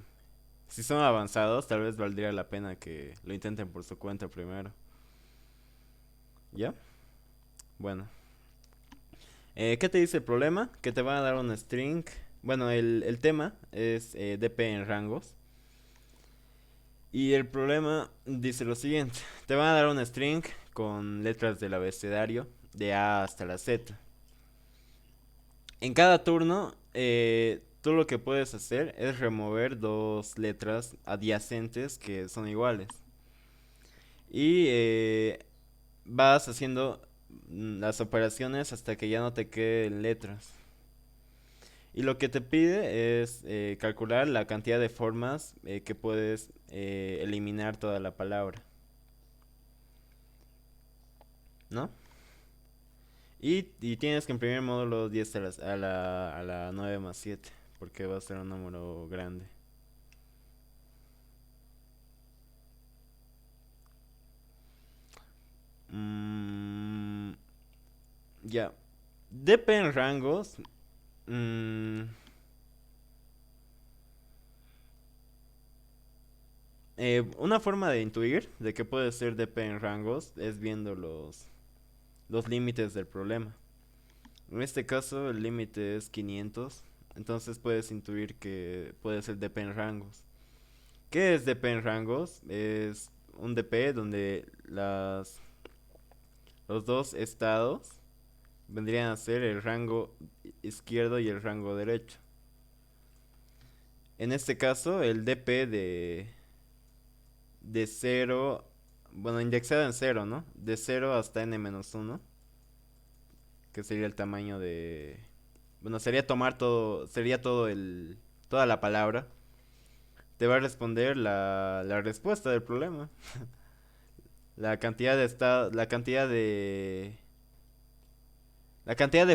Speaker 1: son avanzados, tal vez valdría la pena que lo intenten por su cuenta primero. ¿Ya? Bueno. ¿Qué te dice el problema? Que te van a dar un string. Bueno, el tema es DP en rangos. Y el problema dice lo siguiente. Te van a dar un string con letras del abecedario de A hasta la Z. En cada turno, tú lo que puedes hacer es remover dos letras adyacentes que son iguales. Y vas haciendo las operaciones hasta que ya no te queden letras. Y lo que te pide es calcular la cantidad de formas que puedes eliminar toda la palabra, ¿no? Y tienes que imprimir módulo 10 a la 9 más 7, porque va a ser un número grande. Mm, ya. DP en rangos. mm, una forma de intuir de que puede ser DP en rangos es viendo los límites del problema. En este caso el límite es 500, entonces puedes intuir que puede ser DP en rangos. ¿Qué es DP en rangos? Es un DP donde los dos estados vendrían a ser el rango izquierdo y el rango derecho. En este caso el DP de cero, bueno, indexado en cero, ¿no? De cero hasta n-1, que sería el tamaño de... Bueno, sería toda la palabra. Te va a responder la respuesta del problema. La cantidad de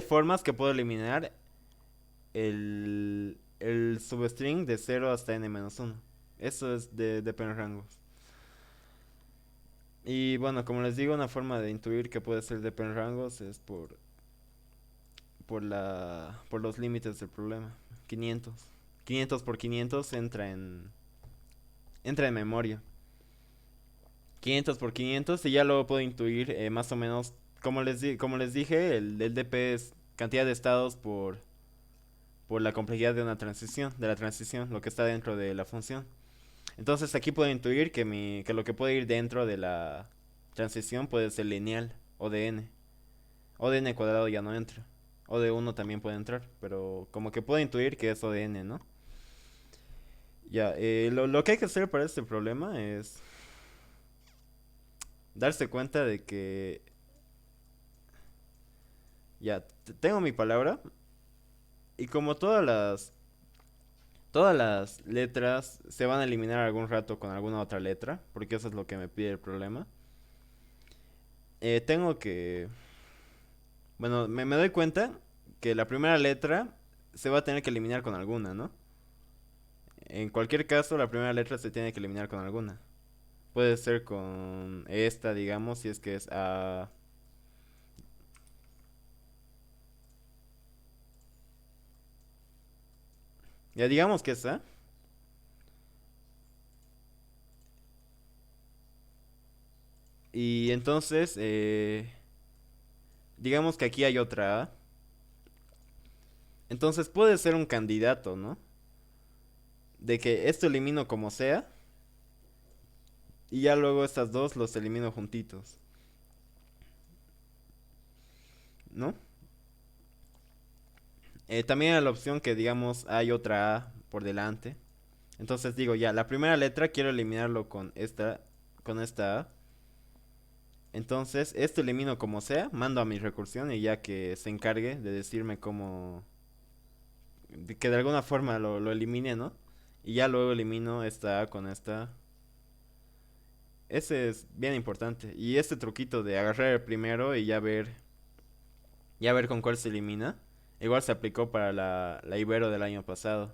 Speaker 1: formas que puedo eliminar el substring de cero hasta n-1. Eso es de penrangos. Y bueno, como les digo, una forma de intuir que puede ser de penrangos es por los límites del problema. 500. 500 por 500 entra en memoria. 500 por 500 y ya luego puedo intuir más o menos, como les dije, el DP es cantidad de estados por la complejidad de la transición, lo que está dentro de la función. Entonces aquí puedo intuir que lo que puede ir dentro de la transición puede ser lineal o de n. O de n cuadrado ya no entra. O de uno también puede entrar, pero como que puedo intuir que es O de n, ¿no? Ya, lo que hay que hacer para este problema es darse cuenta de que ya tengo mi palabra y como todas las letras se van a eliminar algún rato con alguna otra letra, porque eso es lo que me pide el problema. Tengo que, bueno, me doy cuenta que la primera letra se va a tener que eliminar con alguna, ¿no? En cualquier caso, la primera letra se tiene que eliminar con alguna. Puede ser con esta, digamos, si es que es A. Ya digamos que es A. Y entonces, digamos que aquí hay otra A. Entonces puede ser un candidato, ¿no? De que esto elimino como sea. Y ya luego estas dos los elimino juntitos, ¿no? También hay la opción que digamos hay otra A por delante. Entonces digo ya, la primera letra quiero eliminarlo con esta A. Entonces esto elimino como sea, mando a mi recursión y ya que se encargue de decirme que de alguna forma lo elimine, ¿no? Y ya luego elimino esta A con esta. Ese es bien importante. Y este truquito de agarrar el primero y ya ver con cuál se elimina, igual se aplicó para la Ibero del año pasado.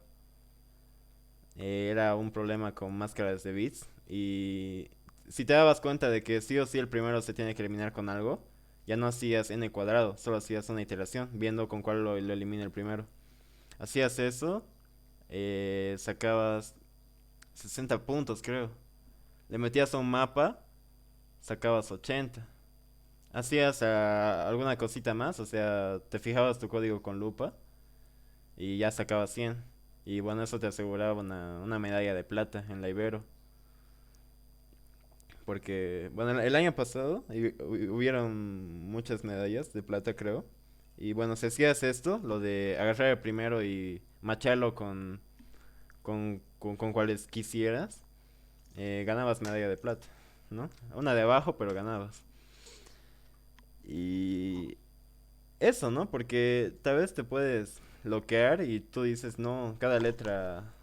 Speaker 1: Era un problema con máscaras de bits y si te dabas cuenta de que sí o sí el primero se tiene que eliminar con algo, ya no hacías n cuadrado, solo hacías una iteración, viendo con cuál lo elimina el primero. Hacías eso, sacabas 60 puntos creo. Le metías a un mapa, sacabas 80. Hacías alguna cosita más, o sea, te fijabas tu código con lupa y ya sacabas 100. Y bueno, eso te aseguraba una medalla de plata en la Ibero. Porque, bueno, el año pasado hubieron muchas medallas de plata, creo. Y bueno, si hacías esto, lo de agarrar el primero y macharlo con cuales quisieras, ganabas medalla de plata, ¿no? Una de abajo, pero ganabas. Y eso, ¿no? Porque tal vez te puedes bloquear y tú dices, no, cada letra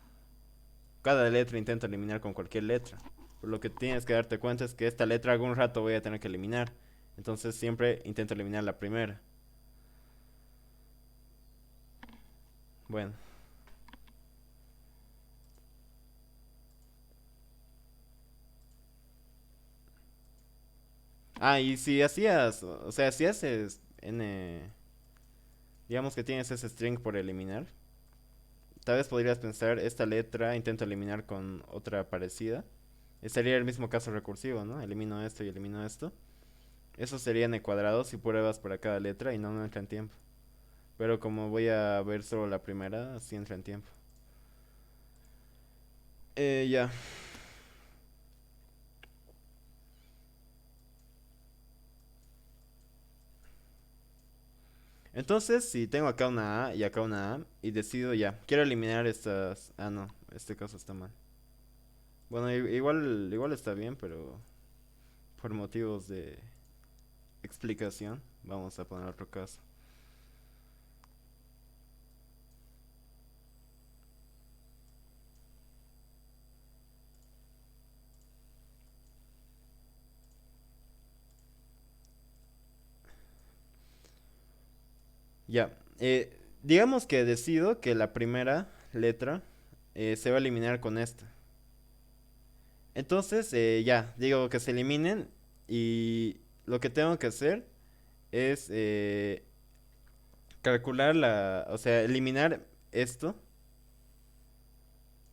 Speaker 1: intento eliminar con cualquier letra. Por lo que tienes que darte cuenta es que esta letra algún rato voy a tener que eliminar. Entonces siempre intento eliminar la primera. Bueno. Ah, y si hacías, o sea, si haces n, digamos que tienes ese string por eliminar, tal vez podrías pensar, esta letra intento eliminar con otra parecida. Sería el mismo caso recursivo, ¿no? Elimino esto y elimino esto. Eso sería n cuadrado si pruebas para cada letra y no entra en tiempo. Pero como voy a ver solo la primera, sí entra en tiempo. Ya. Entonces, si tengo acá una A y acá una A y decido ya, quiero eliminar estas... Ah, no, este caso está mal. Bueno, igual está bien, pero por motivos de explicación, vamos a poner otro caso. Ya, digamos que decido que la primera letra se va a eliminar con esta. Entonces, ya, digo que se eliminen y lo que tengo que hacer es calcular o sea, eliminar esto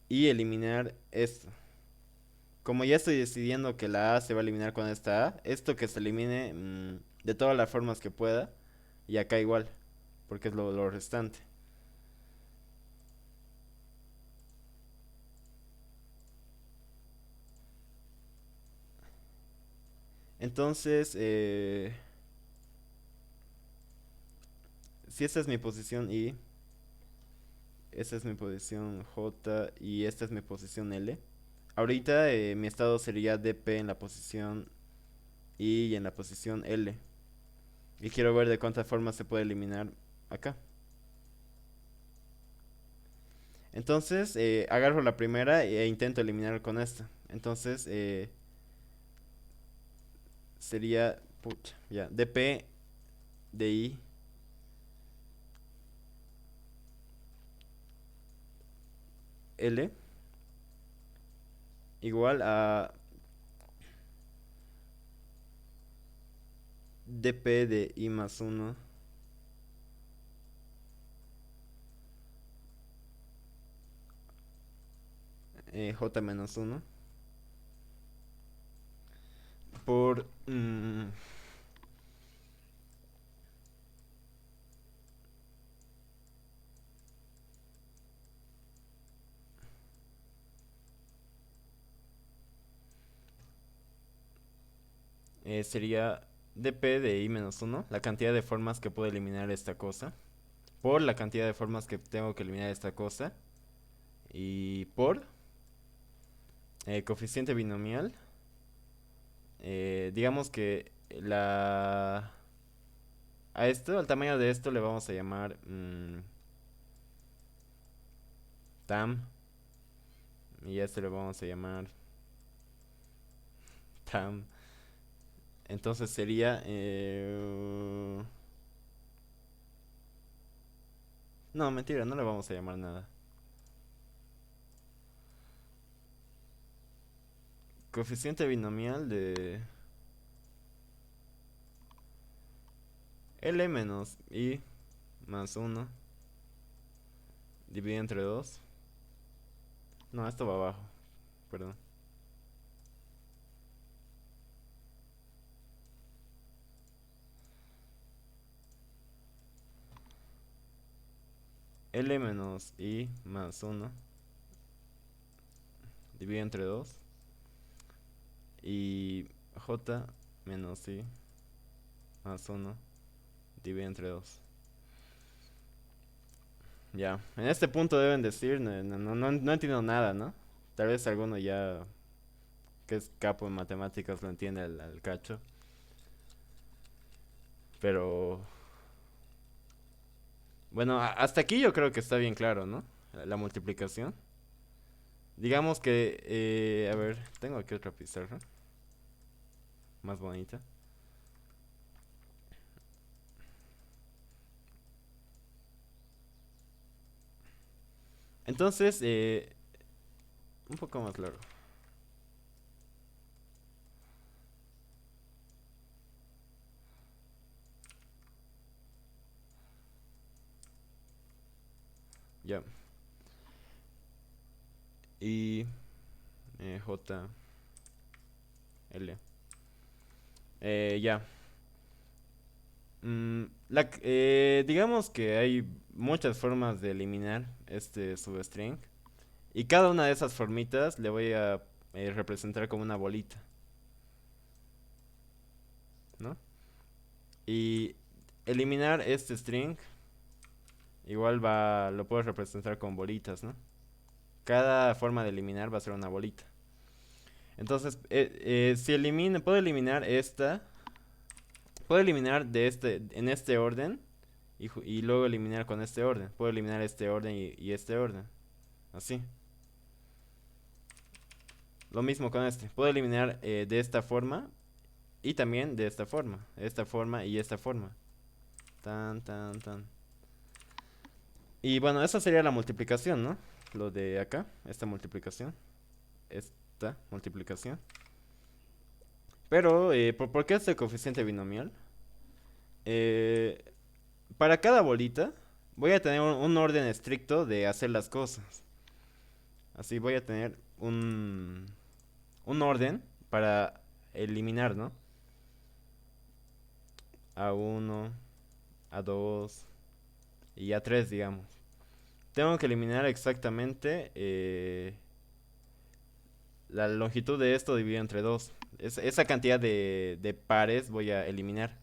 Speaker 1: y eliminar esto. Como ya estoy decidiendo que la A se va a eliminar con esta A, esto que se elimine de todas las formas que pueda y acá igual, porque es lo restante. Entonces, si esta es mi posición I, esta es mi posición J y esta es mi posición L. Ahorita mi estado sería DP en la posición I y en la posición L. Y quiero ver de cuántas formas se puede eliminar acá. Entonces, agarro la primera e intento eliminar con esta. Entonces, sería, pucha, ya, DP de I L igual a DP de I más uno J menos uno por sería dp de i menos uno la cantidad de formas que puedo eliminar esta cosa, por la cantidad de formas que tengo que eliminar esta cosa, y por coeficiente binomial, digamos que al tamaño de esto le vamos a llamar tam, y a este le vamos a llamar Tam. Entonces sería... No, mentira, no le vamos a llamar nada. Coeficiente binomial de L menos I más uno dividido entre 2. No, esto va abajo, perdón. L menos I más uno dividido entre 2. Y J menos I más uno dividido entre 2. Ya, en este punto deben decir, no entiendo nada, ¿no? Tal vez alguno ya que es capo en matemáticas lo entiende al cacho. Pero bueno, hasta aquí yo creo que está bien claro, ¿no? La multiplicación. Digamos que, a ver, tengo aquí otra pizarra más bonita. Entonces, un poco más largo. Ya. Y J, L. Ya. Digamos que hay muchas formas de eliminar este substring. Y cada una de esas formitas le voy a representar como una bolita, ¿no? Y eliminar este string igual lo puedo representar con bolitas, ¿no? Cada forma de eliminar va a ser una bolita. Entonces, si puedo eliminar puedo eliminar en este orden y luego eliminar con este orden. Puedo eliminar este orden y este orden. Así. Lo mismo con este. Puedo eliminar de esta forma y también de esta forma. Esta forma y esta forma. Tan, tan, tan. Y bueno, esa sería la multiplicación, ¿no? Lo de acá, esta multiplicación. Esta multiplicación. Pero, ¿por qué este coeficiente binomial? Eh, para cada bolita voy a tener un orden estricto de hacer las cosas. Así voy a tener un orden para eliminar, ¿no? A uno, a 2 y a 3, digamos. Tengo que eliminar exactamente la longitud de esto dividido entre 2. Esa cantidad de pares voy a eliminar.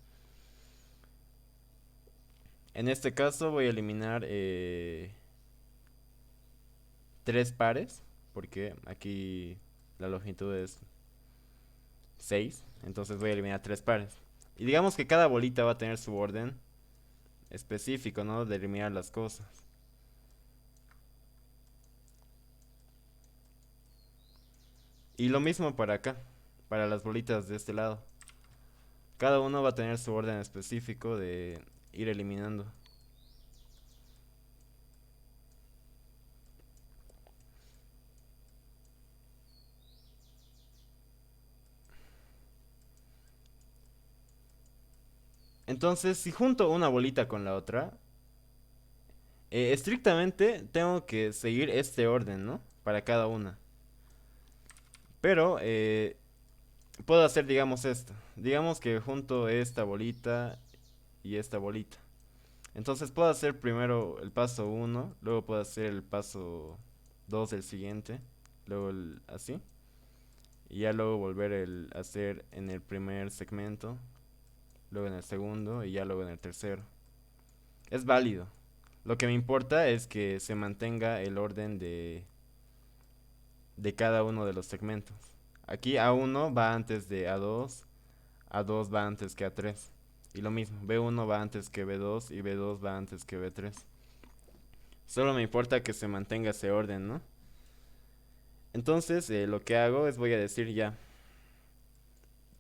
Speaker 1: En este caso voy a eliminar 3 pares, porque aquí la longitud es 6, entonces voy a eliminar 3 pares. Y digamos que cada bolita va a tener su orden específico, ¿no? De eliminar las cosas. Y lo mismo para acá, para las bolitas de este lado. Cada uno va a tener su orden específico de ir eliminando. Entonces, si junto una bolita con la otra, estrictamente tengo que seguir este orden, ¿no? Para cada una. Pero puedo hacer, digamos, esto. Digamos que junto esta bolita y esta bolita. Entonces puedo hacer primero el paso uno, luego puedo hacer el paso 2 del siguiente, luego así. Y ya luego volver a hacer en el primer segmento, luego en el segundo y ya luego en el tercero. Es válido. Lo que me importa es que se mantenga el orden de cada uno de los segmentos. Aquí A1 va antes de A2, A2 va antes que A3. Y lo mismo, B1 va antes que B2 y B2 va antes que B3. Solo me importa que se mantenga ese orden, ¿no? Entonces, lo que hago es voy a decir ya.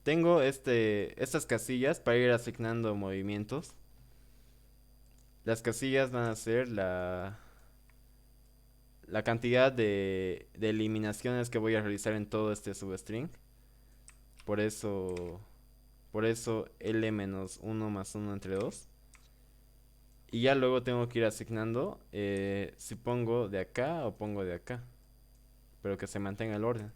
Speaker 1: tengo estas casillas para ir asignando movimientos. Las casillas van a ser la cantidad de eliminaciones que voy a realizar en todo este substring. Por eso, por eso L menos uno más uno entre 2. Y ya luego tengo que ir asignando si pongo de acá o pongo de acá. Pero que se mantenga el orden.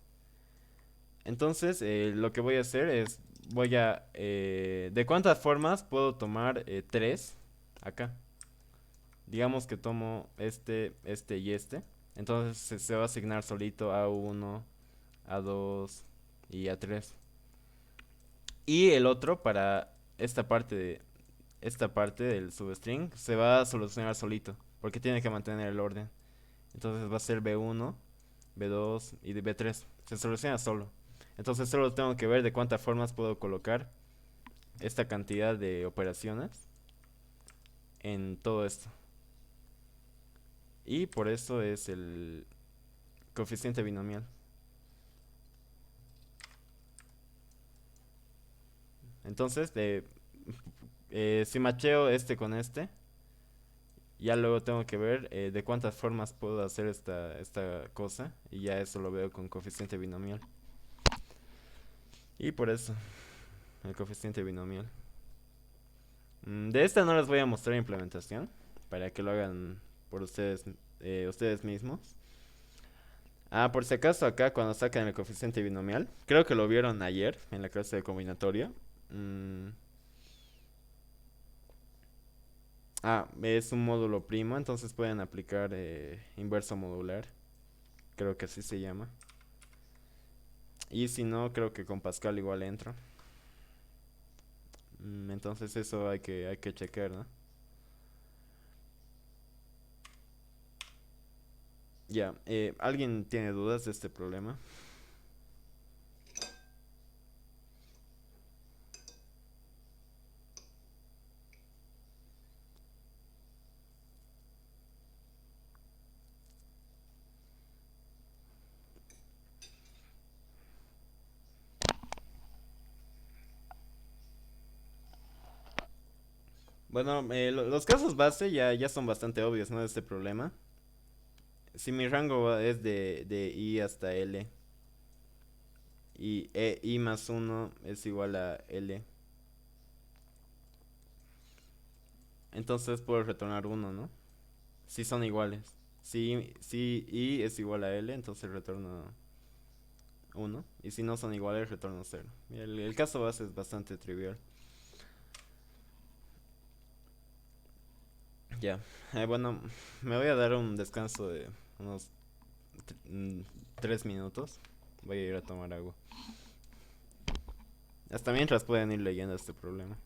Speaker 1: Entonces, lo que voy a hacer es, ¿de cuántas formas puedo tomar 3 acá? Digamos que tomo este y este. Entonces se va a asignar solito a uno, a 2 y a 3. Y el otro para esta parte del substring se va a solucionar solito, porque tiene que mantener el orden. Entonces va a ser B1, B2 y B3. Se soluciona solo. Entonces solo tengo que ver de cuántas formas puedo colocar esta cantidad de operaciones en todo esto. Y por eso es el coeficiente binomial. Entonces, si macheo este con este, ya luego tengo que ver de cuántas formas puedo hacer esta cosa. Y ya eso lo veo con coeficiente binomial. Y por eso, el coeficiente binomial. De esta no les voy a mostrar implementación, para que lo hagan por ustedes mismos. Ah, por si acaso acá cuando sacan el coeficiente binomial, creo que lo vieron ayer en la clase de combinatoria. Mm, es un módulo primo, entonces pueden aplicar inverso modular, creo que así se llama. Y si no, creo que con Pascal igual entro. Entonces eso hay que checar, ¿no? Ya, ¿alguien tiene dudas de este problema? Bueno, los casos base ya son bastante obvios, ¿no? De este problema. Si mi rango es de I hasta L y I más uno es igual a L, entonces puedo retornar uno, ¿no? Si son iguales. Si I es igual a L, entonces retorno uno. Y si no son iguales, retorno cero. El caso base es bastante trivial. Ya. Bueno, me voy a dar un descanso de unos 3 minutos. Voy a ir a tomar agua. Hasta mientras pueden ir leyendo este problema.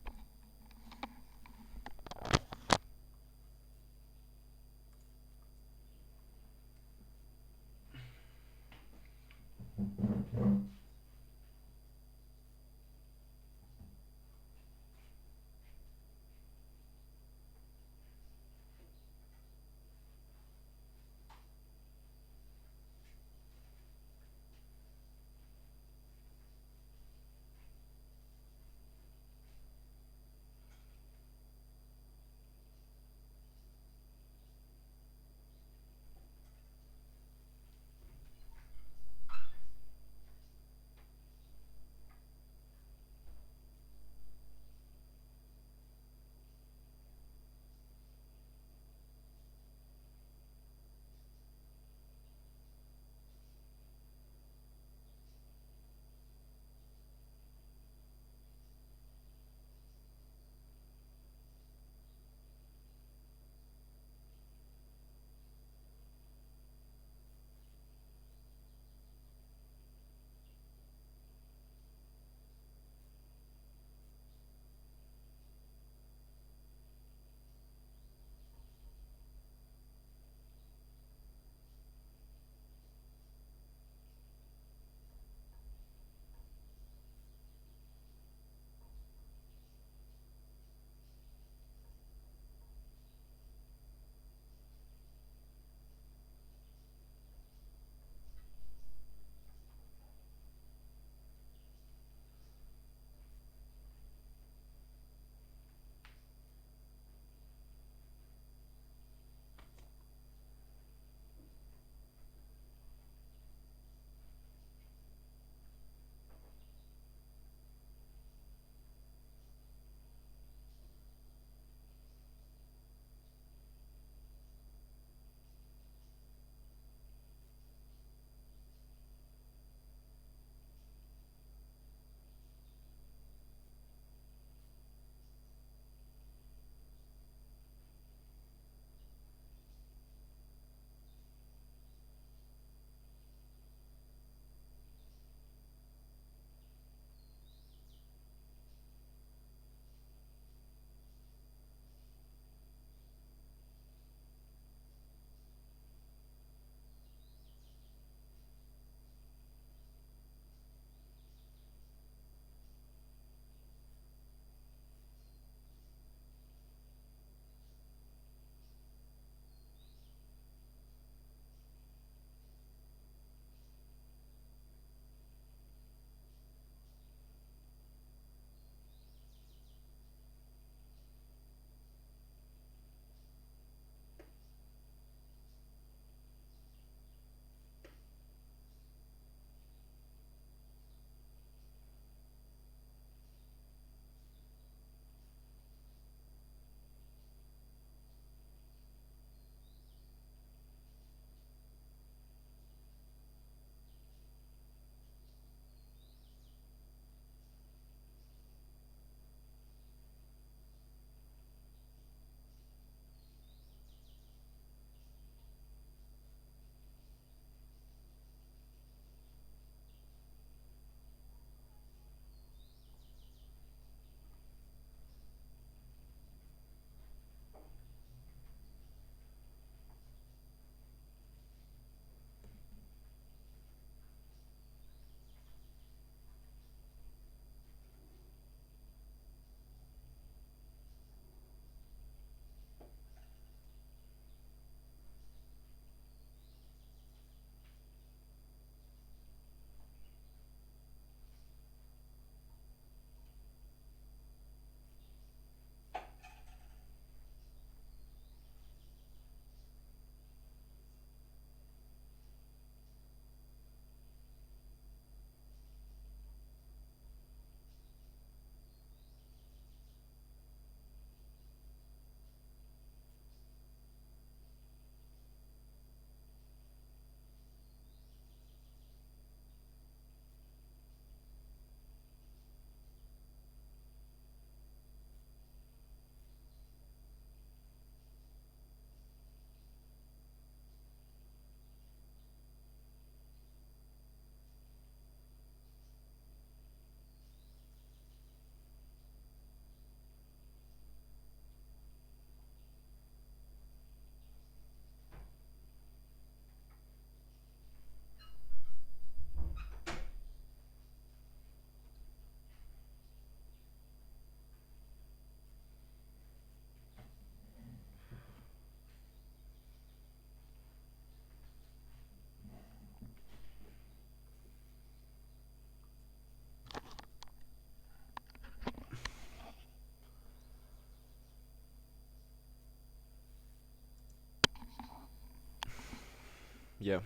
Speaker 1: ya.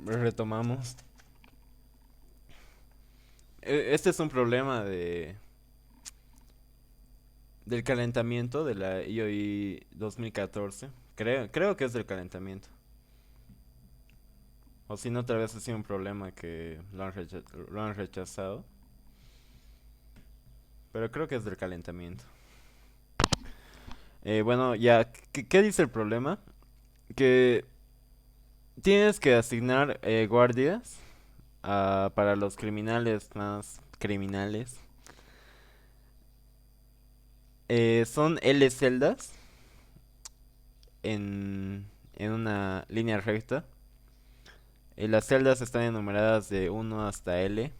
Speaker 1: Retomamos. Este es un problema del calentamiento de la IOI 2014. Creo que es del calentamiento. O si no, tal vez ha sido un problema que lo han rechazado. Pero creo que es del calentamiento. Bueno, ya, ¿qué dice el problema? Que tienes que asignar guardias para los criminales más criminales. Son L celdas en una línea recta. Las celdas están enumeradas de uno hasta L.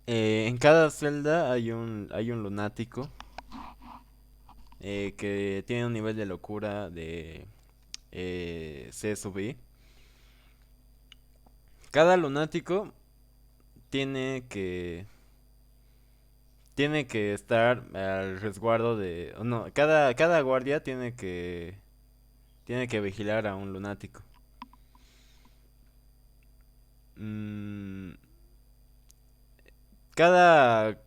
Speaker 1: En cada celda hay un lunático que tiene un nivel de locura de C sub I. Cada lunático tiene que tiene que estar al resguardo de no, cada guardia tiene que vigilar a un lunático. Mm, cada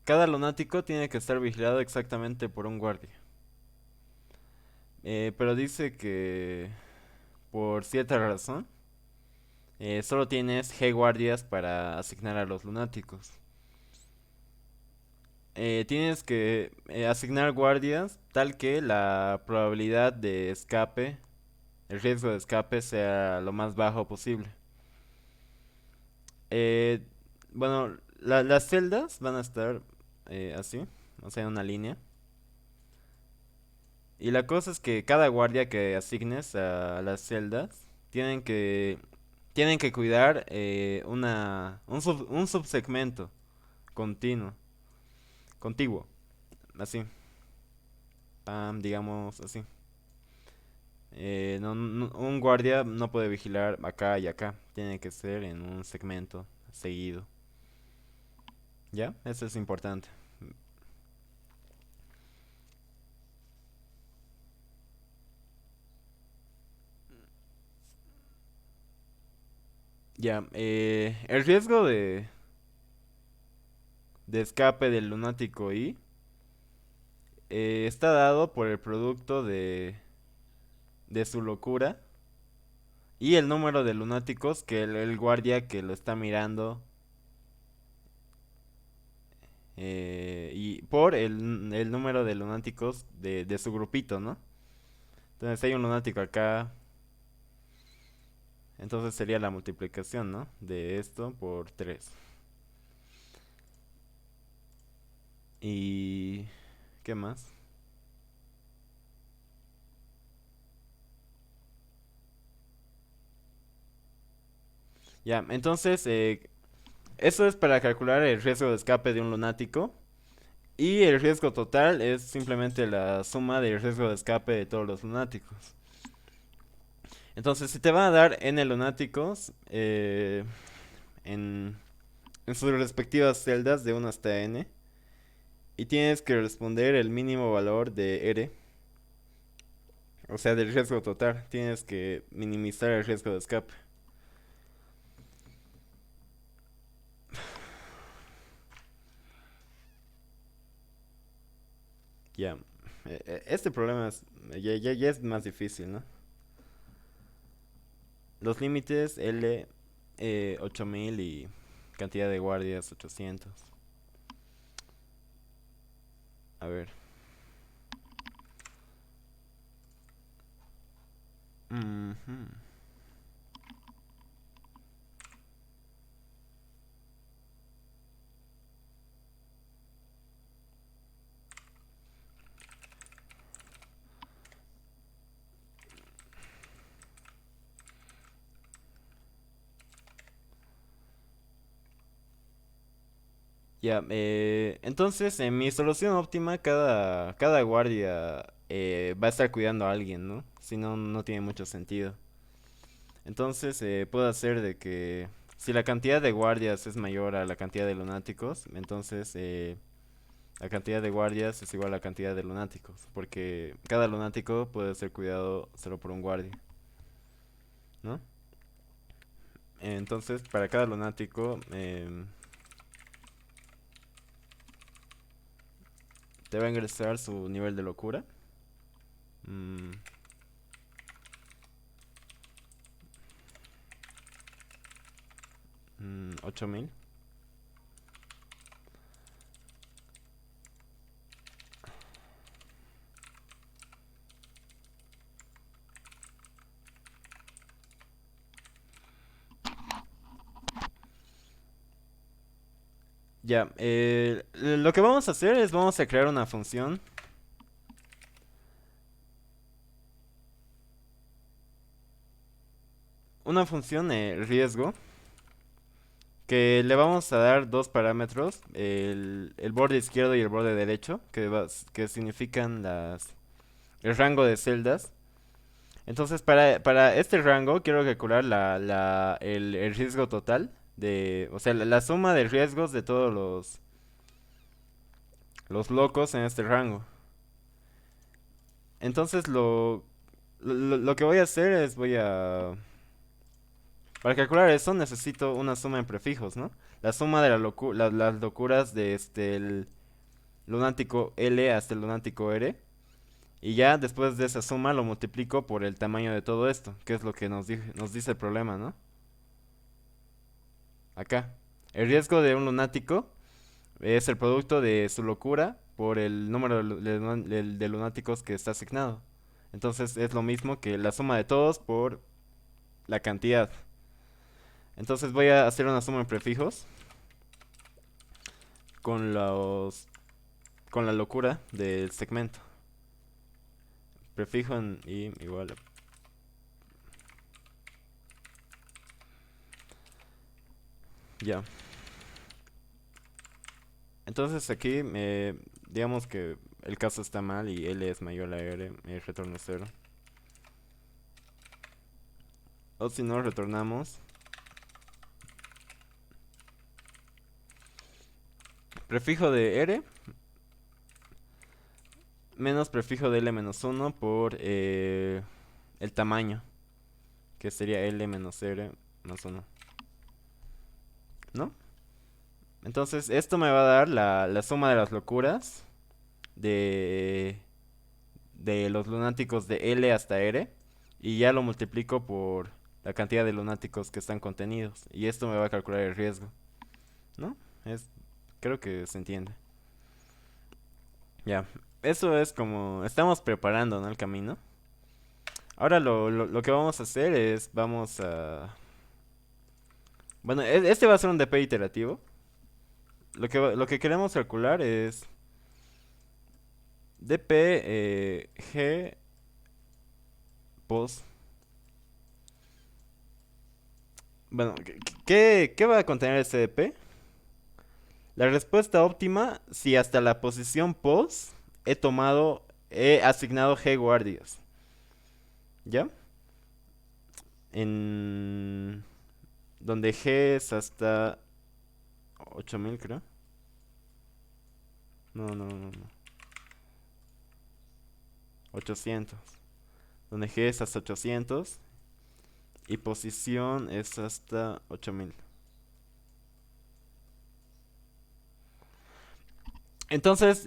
Speaker 1: cada lunático tiene que estar vigilado exactamente por un guardia. Pero dice que por cierta razón solo tienes G guardias para asignar a los lunáticos. Tienes que asignar guardias tal que la probabilidad de escape, el riesgo de escape sea lo más bajo posible. Eh, bueno, las celdas van a estar así, o sea, en una línea. Y la cosa es que cada guardia que asignes a las celdas tienen que cuidar un subsegmento continuo, contiguo, así, digamos así. Un guardia no puede vigilar acá y acá, tiene que ser en un segmento seguido. ¿Ya? Eso es importante. Ya, el riesgo de escape del lunático I está dado por el producto de su locura y el número de lunáticos que el guardia que lo está mirando y por el número de lunáticos de su grupito, ¿no? Entonces hay un lunático acá, entonces sería la multiplicación, ¿no? De esto por 3. ¿Y qué más? Ya, entonces eso es para calcular el riesgo de escape de un lunático. Y el riesgo total es simplemente la suma del riesgo de escape de todos los lunáticos. Entonces, si te van a dar n lunáticos en, en sus respectivas celdas de 1 hasta n, y tienes que responder el mínimo valor de R, o sea, del riesgo total, tienes que minimizar el riesgo de escape. Ya, este problema ya es más difícil, ¿no? Los límites L 8000 y cantidad de guardias 800. A ver. Ujú. Ya, entonces en mi solución óptima cada guardia va a estar cuidando a alguien, ¿no? Si no, no tiene mucho sentido. Entonces puedo hacer de que si la cantidad de guardias es mayor a la cantidad de lunáticos, entonces La cantidad de guardias es igual a la cantidad de lunáticos, porque cada lunático puede ser cuidado solo por un guardia, ¿no? Entonces, para cada lunático te va a ingresar su nivel de locura. Mm, 8000. Ya, lo que vamos a hacer es vamos a crear una función riesgo, que le vamos a dar dos parámetros, el borde izquierdo y el borde derecho, que significan el rango de celdas. Entonces, para este rango quiero calcular el riesgo total o sea, la suma de riesgos de todos los locos en este rango. Entonces, lo que voy a hacer es para calcular eso necesito una suma en prefijos, ¿no? La suma de las locuras de el lunático L hasta el lunático R. Y ya después de esa suma lo multiplico por el tamaño de todo esto, que es lo que nos dice el problema, ¿no? Acá. El riesgo de un lunático es el producto de su locura por el número de lunáticos que está asignado. Entonces es lo mismo que la suma de todos por la cantidad. Entonces voy a hacer una suma en prefijos con con la locura del segmento. Prefijo en i igual a... Ya. Entonces aquí digamos que el caso está mal y L es mayor a R, retorno 0. O si no, retornamos prefijo de R menos prefijo de L menos 1 por el tamaño, que sería L menos R más 1, ¿no? Entonces esto me va a dar la suma de las locuras de, de los lunáticos de L hasta R, y ya lo multiplico por la cantidad de lunáticos que están contenidos, y esto me va a calcular el riesgo, ¿no? Es, creo que se entiende. Ya, eso es como estamos preparando, ¿no? El camino. Ahora lo que vamos a hacer es, bueno, este va a ser un DP iterativo. Lo que queremos calcular es DP G pos. Bueno, ¿qué va a contener este DP? La respuesta óptima si hasta la posición pos he asignado G guardias. ¿Ya? En donde G es hasta 8000, creo. No, no, no, no. 800. Donde G es hasta 800 y posición es hasta 8000. Entonces,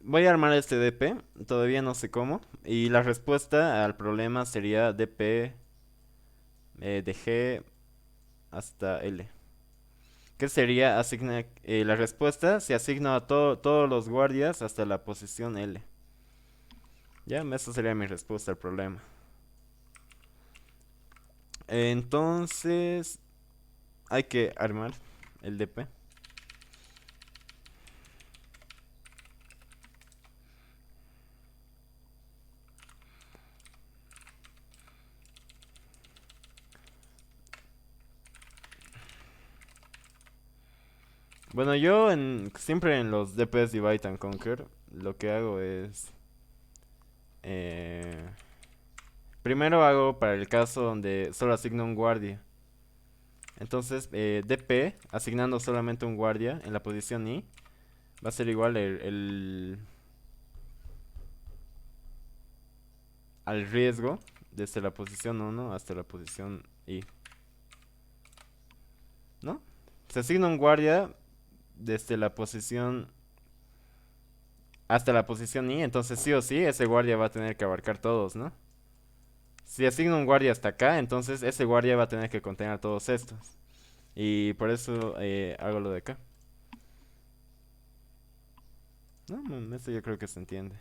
Speaker 1: voy a armar este DP, todavía no sé cómo. Y la respuesta al problema sería DP de G hasta L. ¿Qué sería? La respuesta se asigna a todos los guardias hasta la posición L. Ya, esa sería mi respuesta al problema. Entonces, hay que armar el DP. Bueno, yo siempre en los DPs Divide and Conquer, lo que hago es... eh, primero hago para el caso donde solo asigno un guardia. Entonces, DP, asignando solamente un guardia en la posición I, Va a ser igual al riesgo desde la posición 1 hasta la posición I, ¿no? Se asigna un guardia desde la posición hasta la posición I, entonces sí o sí ese guardia va a tener que abarcar todos, ¿no? Si asigno un guardia hasta acá, entonces ese guardia va a tener que contener a todos estos. Y por eso hago lo de acá. No, esto yo creo que se entiende.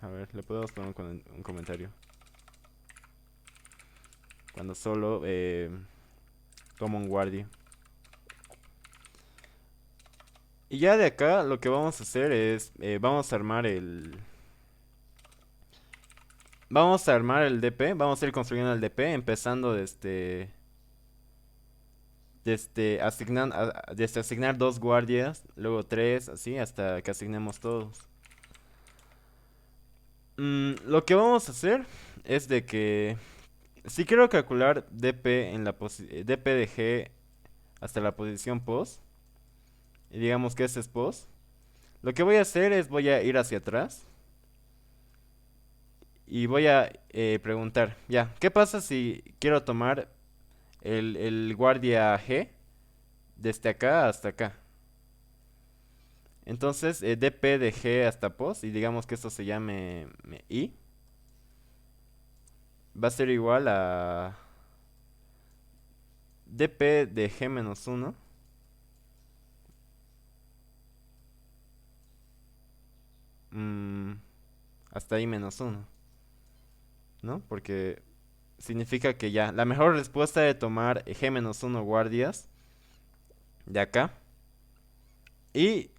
Speaker 1: A ver, le podemos poner un comentario. Cuando solo tomo un guardia. Y ya de acá lo que vamos a hacer es, vamos a armar el DP, vamos a ir construyendo el DP empezando desde asignar dos guardias, luego tres, así hasta que asignemos todos. Lo que vamos a hacer es de que si quiero calcular DP DP de G hasta la posición pos, y digamos que ese es pos, lo que voy a hacer es voy a ir hacia atrás y voy a preguntar, ya, ¿qué pasa si quiero tomar el guardia G desde acá hasta acá? Entonces, dp de G hasta pos, y digamos que esto se llame I, va a ser igual a dp de G menos uno mm, hasta I menos uno, ¿no? Porque significa que ya, la mejor respuesta de tomar G menos uno guardias de acá y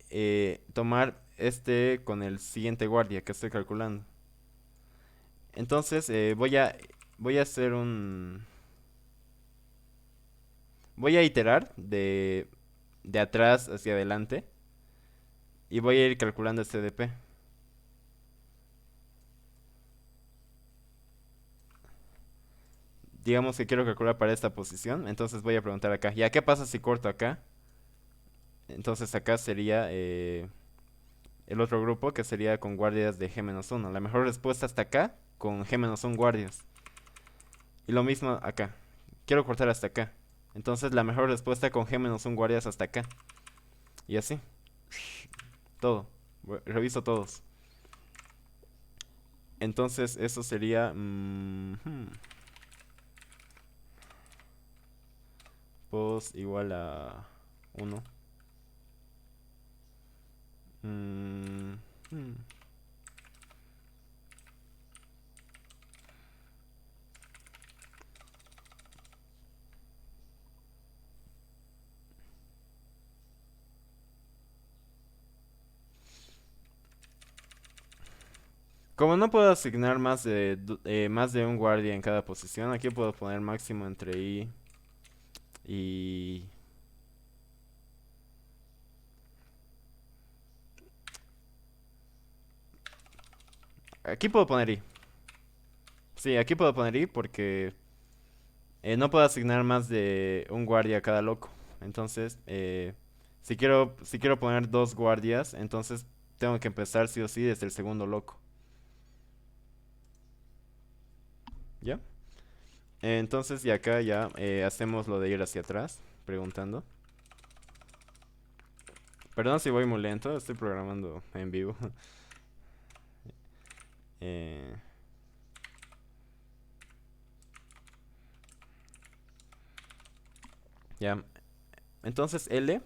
Speaker 1: tomar este con el siguiente guardia que estoy calculando. Entonces voy a hacer voy a iterar de atrás hacia adelante y voy a ir calculando este DP. Digamos que quiero calcular para esta posición, entonces voy a preguntar acá, ¿ya qué pasa si corto acá? Entonces acá sería el otro grupo que sería con guardias de G-1. La mejor respuesta hasta acá con G-1 guardias. Y lo mismo acá. Quiero cortar hasta acá. Entonces la mejor respuesta con G-1 guardias hasta acá. Y así. Todo. Reviso todos. Entonces eso sería pos igual a 1. Mm, hmm. Como no puedo asignar más de un guardia en cada posición, aquí puedo poner máximo entre I y... Aquí puedo poner I. Sí, aquí puedo poner I porque no puedo asignar más de un guardia a cada loco. Entonces, si quiero poner dos guardias, entonces tengo que empezar sí o sí desde el segundo loco. ¿Ya? Entonces, y acá ya hacemos lo de ir hacia atrás, preguntando. Perdón si voy muy lento, estoy programando en vivo. Eh, ya. Entonces, L.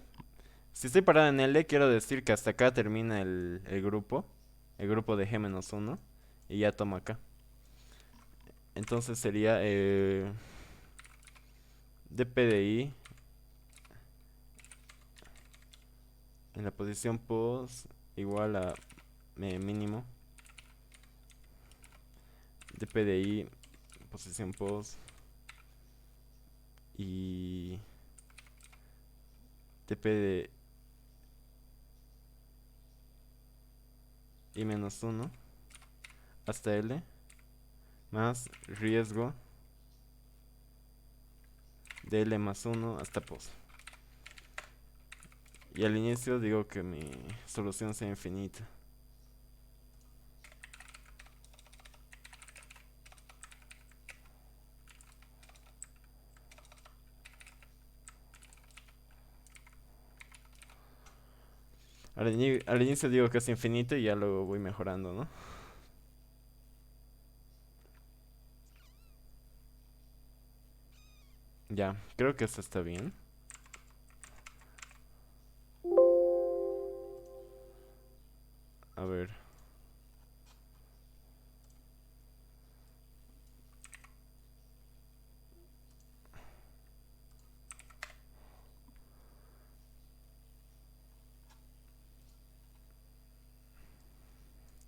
Speaker 1: Si estoy parado en L, quiero decir que hasta acá termina el grupo de G-1, y ya tomo acá. Entonces sería dpdi en la posición pos igual a mínimo dpdi posición pos y dpdi menos uno hasta L más riesgo de L más uno hasta pos. Y al inicio digo que mi solución sea infinita. Al inicio digo que es infinito y ya lo voy mejorando, ¿no? Ya, creo que esto está bien. A ver,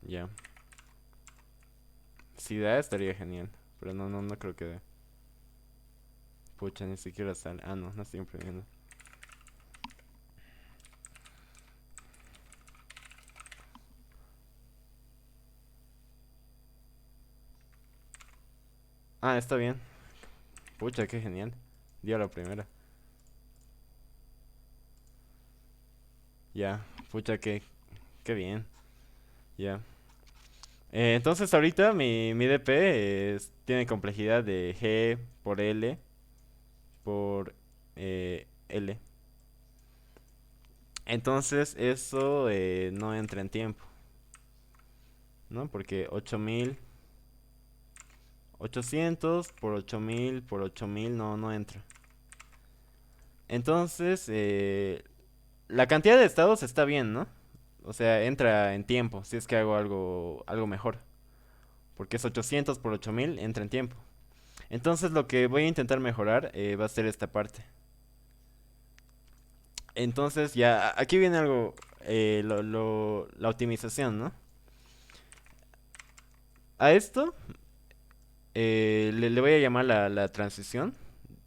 Speaker 1: ya. Si da estaría genial. Pero no creo que dé. Pucha, ni siquiera sale. Ah, no estoy imprimiendo. Ah, está bien. Pucha, qué genial. Dio la primera. Ya, pucha, qué bien. Ya. Entonces ahorita mi DP tiene complejidad de G por L por L. Entonces eso no entra en tiempo, ¿no? Porque 8800 por 8000 por 8000 no entra. Entonces, la cantidad de estados está bien, ¿no? O sea, entra en tiempo, si es que hago algo mejor. Porque es 800 por 8000, entra en tiempo. Entonces lo que voy a intentar mejorar va a ser esta parte. Entonces ya, aquí viene algo, la optimización, ¿no? A esto le voy a llamar la transición.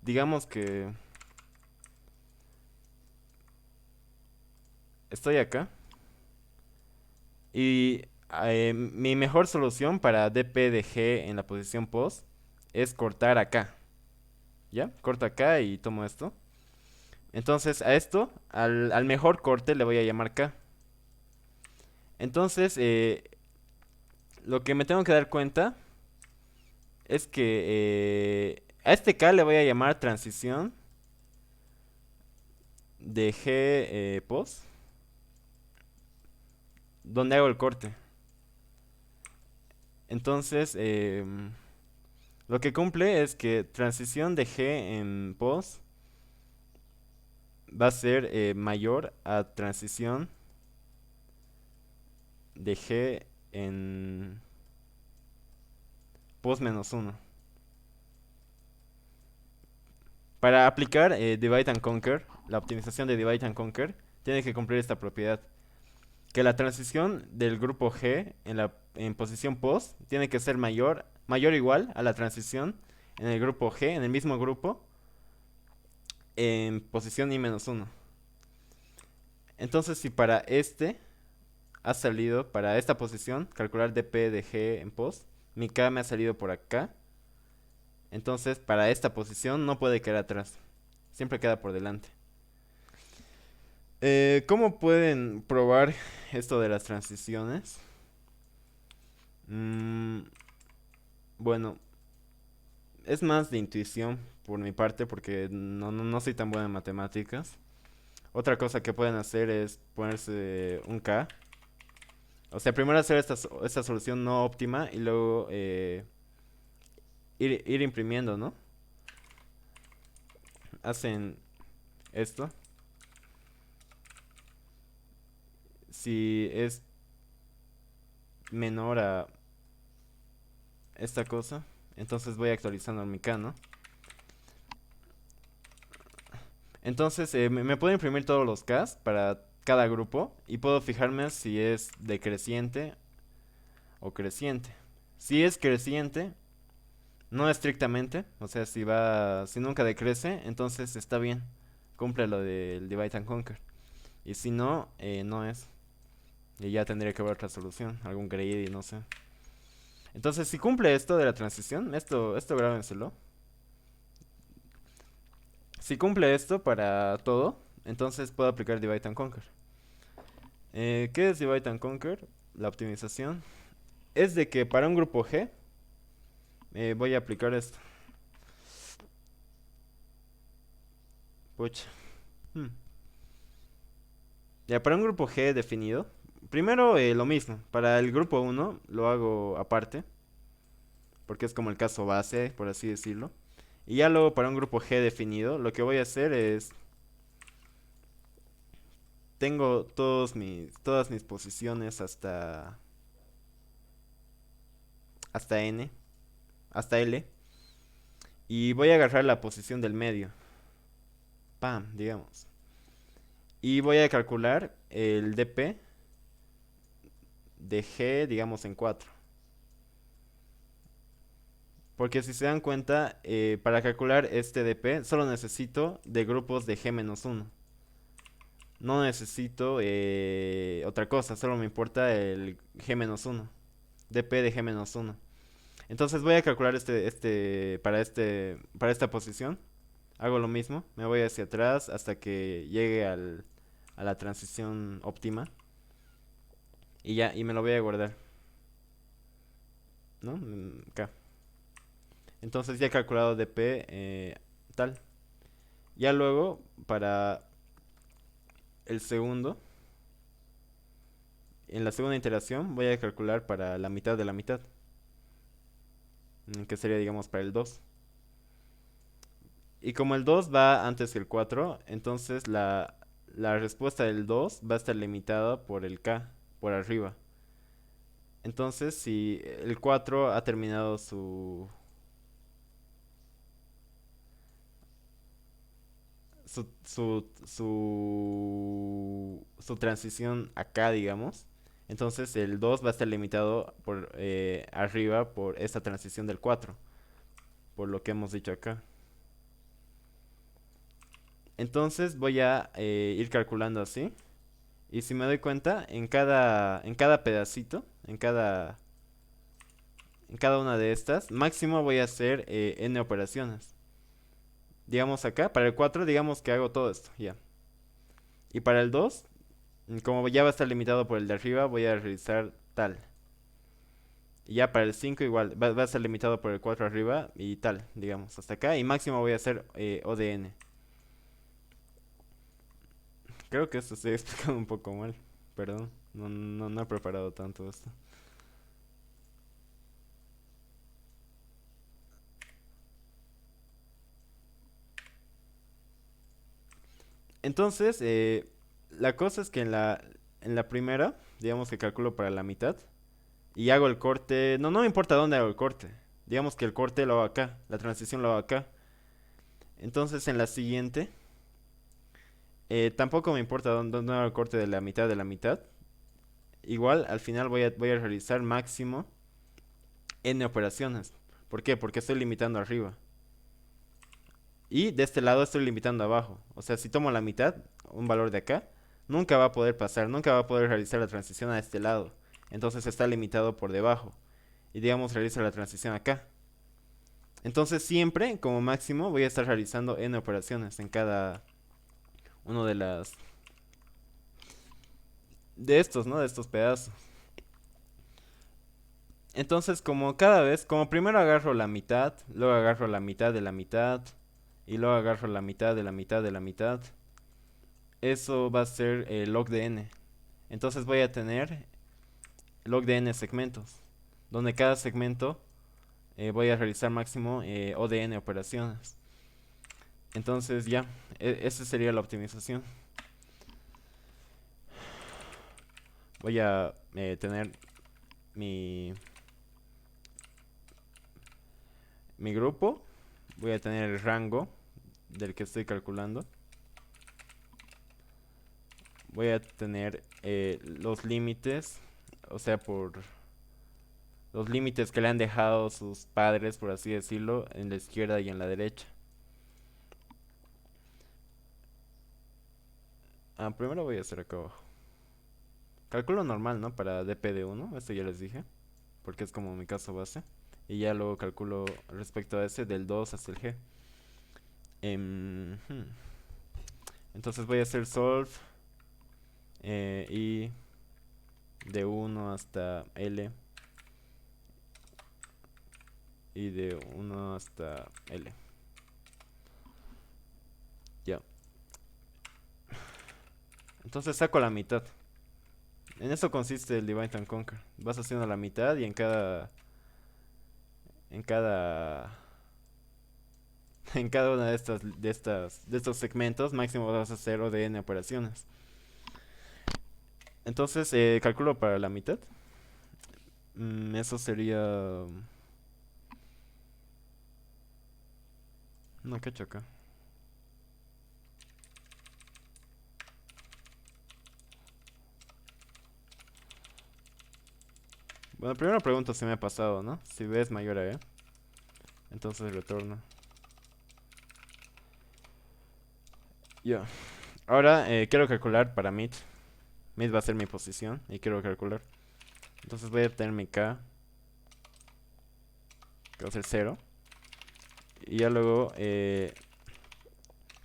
Speaker 1: Digamos que estoy acá. Y mi mejor solución para DP de G en la posición post es cortar acá. ¿Ya? Corto acá y tomo esto. Entonces a esto, al mejor corte le voy a llamar K. Entonces, lo que me tengo que dar cuenta es que a este K le voy a llamar transición de G post, donde hago el corte. Entonces, lo que cumple es que transición de G en post va a ser mayor a transición de G en post menos uno. Para aplicar Divide and Conquer, la optimización de Divide and Conquer, tiene que cumplir esta propiedad. Que la transición del grupo G en posición post tiene que ser mayor o igual a la transición en el grupo G, en el mismo grupo, en posición I menos uno. Entonces, si para este ha salido, para esta posición, calcular dp de G en post, mi K me ha salido por acá. Entonces, para esta posición no puede quedar atrás. Siempre queda por delante. ¿Cómo pueden probar esto de las transiciones? Mm, bueno, es más de intuición por mi parte porque no soy tan buena en matemáticas. Otra cosa que pueden hacer es ponerse un K. O sea, primero hacer esta solución no óptima y luego ir imprimiendo, ¿no? Hacen esto. Si es menor a esta cosa, entonces voy actualizando mi K, ¿no? Entonces me puedo imprimir todos los Ks para cada grupo y puedo fijarme si es decreciente o creciente. Si es creciente, no estrictamente, o sea, si nunca decrece, entonces está bien, cumple lo del divide and conquer. Y si no, no es. Y ya tendría que haber otra solución, algún greedy, no sé. Entonces, si cumple esto de la transición, esto grábenselo. Si cumple esto para todo, Entonces puedo aplicar Divide and Conquer. ¿Qué es Divide and Conquer? La optimización es de que para un grupo G voy a aplicar esto. Pucha. Hmm. Ya, para un grupo G definido, primero lo mismo. Para el grupo uno lo hago aparte, porque es como el caso base, por así decirlo. Y ya luego para un grupo G definido, lo que voy a hacer es, tengo todas mis posiciones hasta N, hasta L, y voy a agarrar la posición del medio, pam, digamos. Y voy a calcular el dp de G, digamos, en 4. Porque si se dan cuenta, para calcular este dp solo necesito de grupos de G-1. No necesito otra cosa, solo me importa el G-1. dp de G-1. Entonces voy a calcular para esta posición. Hago lo mismo, me voy hacia atrás hasta que llegue a la transición óptima. Y ya, y me lo voy a guardar, ¿no? Acá. Entonces ya he calculado dp tal. Ya luego, para el segundo, en la segunda iteración, voy a calcular para la mitad de la mitad, que sería, digamos, para el 2. Y como el 2 va antes que el 4, entonces la respuesta del 2 va a estar limitada por el k, por arriba. Entonces, si el 4 ha terminado su transición acá, digamos. Entonces el 2 va a estar limitado por arriba por esta transición del 4 por lo que hemos dicho acá. Entonces voy a ir calculando así. Y si me doy cuenta, en cada pedacito, en cada una de estas, máximo voy a hacer n operaciones. Digamos acá, para el 4 digamos que hago todo esto, ya. Y para el 2 como ya va a estar limitado por el de arriba, voy a realizar tal. Y ya para el 5 igual, va a ser limitado por el 4 arriba y tal, digamos, hasta acá. Y máximo voy a hacer ODN. Creo que esto estoy explicando un poco mal, perdón. No he preparado tanto esto. Entonces, la cosa es que en la primera, digamos que calculo para la mitad. Y hago el corte, no me importa dónde hago el corte. Digamos que el corte lo hago acá, la transición lo hago acá. Entonces en la siguiente, tampoco me importa dónde hago el corte de la mitad de la mitad. Igual al final voy a realizar máximo n operaciones. ¿Por qué? Porque estoy limitando arriba. Y de este lado estoy limitando abajo. O sea, si tomo la mitad, un valor de acá, nunca va a poder pasar, nunca va a poder realizar la transición a este lado. Entonces está limitado por debajo. Y digamos realiza la transición acá. Entonces siempre, como máximo, voy a estar realizando n operaciones en cada uno de estos, ¿no? De estos pedazos. Entonces, como cada vez, como primero agarro la mitad, luego agarro la mitad de la mitad, y luego agarro la mitad de la mitad de la mitad, eso va a ser el log de n. Entonces voy a tener log de n segmentos, donde cada segmento voy a realizar máximo o de n operaciones. Entonces ya, esa sería la optimización. Voy a tener mi, mi grupo, voy a tener el rango del que estoy calculando, voy a tener los límites, o sea, por los límites que le han dejado sus padres, por así decirlo, en la izquierda y en la derecha. Primero voy a hacer acá abajo. Cálculo normal, ¿no? Para dp de 1, esto ya les dije, porque es como mi caso base. Y ya luego calculo respecto a ese del 2 hasta el g. Entonces voy a hacer solve y de 1 hasta L y de 1 hasta L. Ya. Entonces saco la mitad. En eso consiste el Divide and Conquer. Vas haciendo la mitad y en cada en cada una de estos segmentos máximo vas a hacer O de n operaciones. Entonces calculo para la mitad. Eso sería no, qué choca. Bueno, primero pregunto si me ha pasado, ¿no? Si B es mayor a E, entonces retorno. Ya. Ahora quiero calcular para mid. Mid va a ser mi posición y quiero calcular. Entonces voy a tener mi K, que va a ser 0. Y ya luego,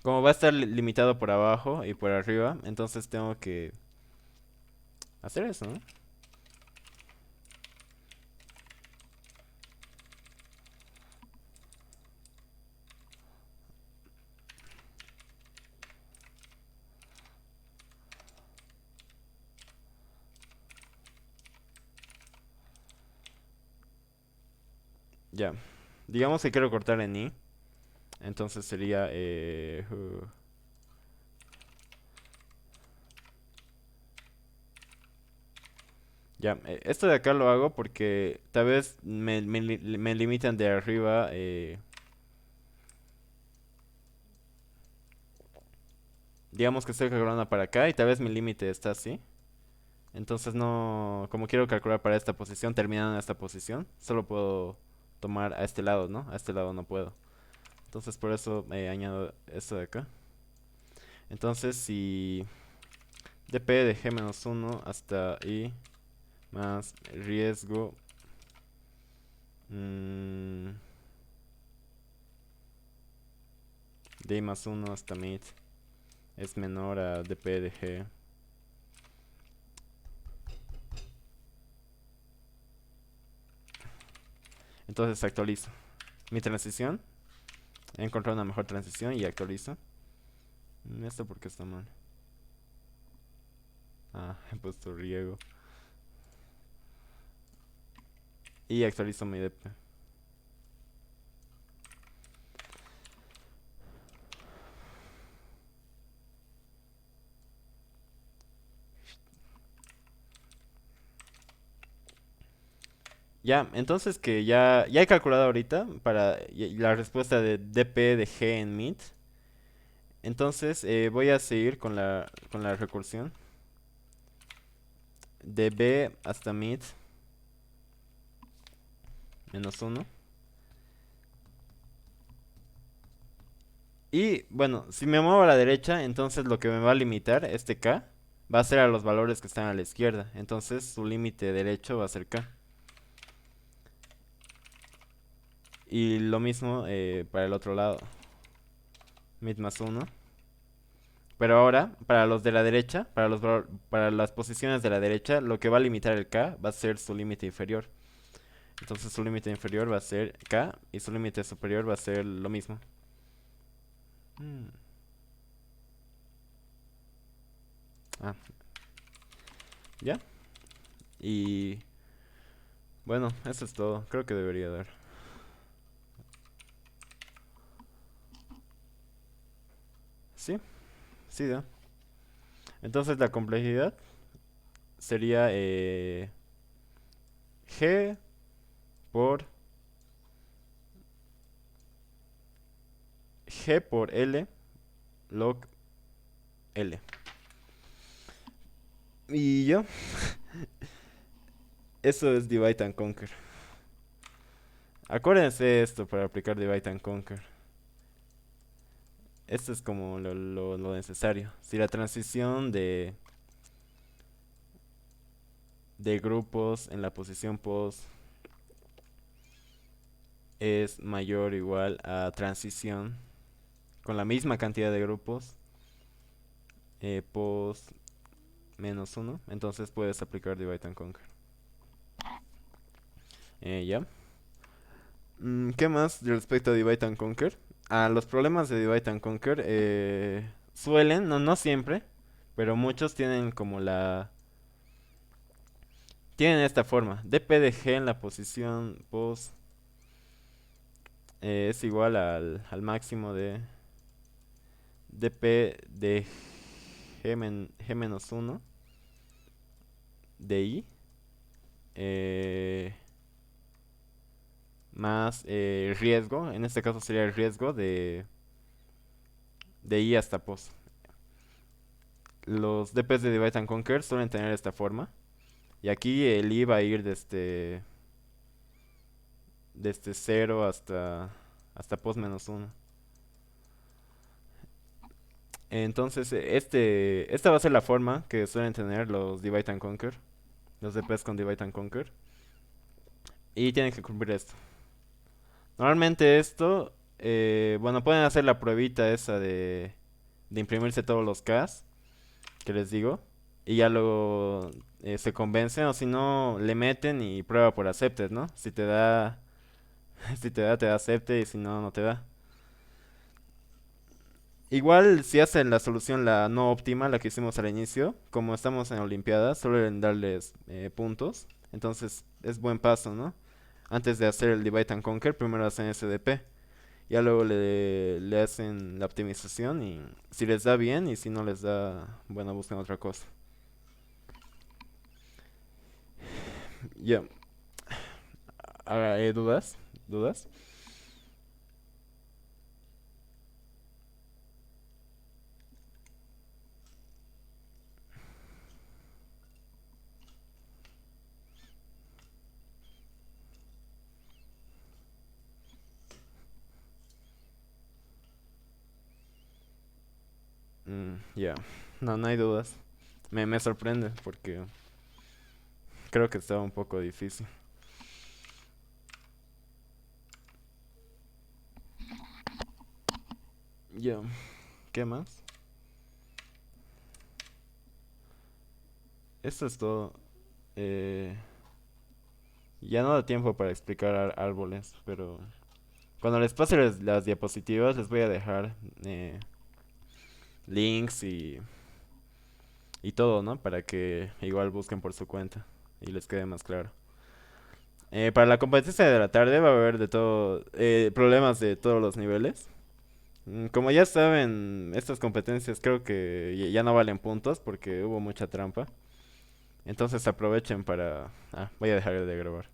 Speaker 1: como va a estar limitado por abajo y por arriba, entonces tengo que hacer eso, ¿no? Ya. Digamos que quiero cortar en I. Entonces sería... ya, esto de acá lo hago porque tal vez me limitan de arriba. Digamos que estoy calculando para acá y tal vez mi límite está así. Entonces no, como quiero calcular para esta posición, terminando en esta posición, solo puedo tomar a este lado, ¿no? A este lado no puedo. Entonces por eso añado esto de acá. Entonces si dp de g-1 hasta i más riesgo mm, de i más 1 hasta mid es menor a dp de g. Entonces actualizo mi transición. He encontrado una mejor transición y actualizo. Esto porque está mal. Ah, he puesto riego. Y actualizo mi dp. Ya, entonces que ya he calculado ahorita para la respuesta de dp de g en mid. Entonces voy a seguir con la recursión de b hasta mid menos 1. Y bueno, si me muevo a la derecha, entonces lo que me va a limitar este k va a ser a los valores que están a la izquierda. Entonces su límite derecho va a ser k. Y lo mismo para el otro lado. Mid más 1. Pero ahora, para los de la derecha, para las posiciones de la derecha, lo que va a limitar el K va a ser su límite inferior. Entonces su límite inferior va a ser K y su límite superior va a ser lo mismo. Mm. Ah, ya. Y bueno, eso es todo. Creo que debería dar. Sí, sí da. Entonces la complejidad sería G por G por L log L. Y yo, eso es divide and conquer. Acuérdense esto para aplicar divide and conquer. Esto es como lo necesario. Si la transición de grupos en la posición post es mayor o igual a transición con la misma cantidad de grupos, pos menos uno. Entonces puedes aplicar divide and conquer. Ya. ¿Qué más respecto a divide and conquer? Los problemas de divide and conquer suelen, no siempre, pero muchos tienen como tienen esta forma. dp de g en la posición pos es igual al máximo de dp de g menos uno de i eh, más riesgo. En este caso sería el riesgo de i hasta pos. Los dp's de divide and conquer suelen tener esta forma. Y aquí el i va a ir desde 0 hasta pos menos uno. Entonces, esta va a ser la forma que suelen tener los divide and conquer, los DPs con divide and conquer. Y tienen que cumplir esto. Normalmente esto, bueno, pueden hacer la pruebita esa de imprimirse todos los Ks que les digo. Y ya luego se convencen, o si no, le meten y prueba por accepted, ¿no? Si te da, si te da accepte, y si no, no te da. Igual si hacen la solución la no óptima, la que hicimos al inicio, como estamos en Olimpiadas, suelen darles puntos. Entonces es buen paso, ¿no? Antes de hacer el divide and conquer, primero hacen SDP. Ya luego le hacen la optimización y si les da bien y si no les da, bueno, buscan otra cosa. Ya, ¿dudas? ¿Dudas? Ya, no hay dudas. Me sorprende porque creo que estaba un poco difícil. Ya, ¿qué más? Esto es todo. Eh, ya no da tiempo para explicar árboles, pero cuando les pase las diapositivas les voy a dejar links y todo, ¿no? Para que igual busquen por su cuenta y les quede más claro. Para la competencia de la tarde va a haber de todo, problemas de todos los niveles. Como ya saben, estas competencias creo que ya no valen puntos porque hubo mucha trampa. Entonces aprovechen para... voy a dejar de grabar.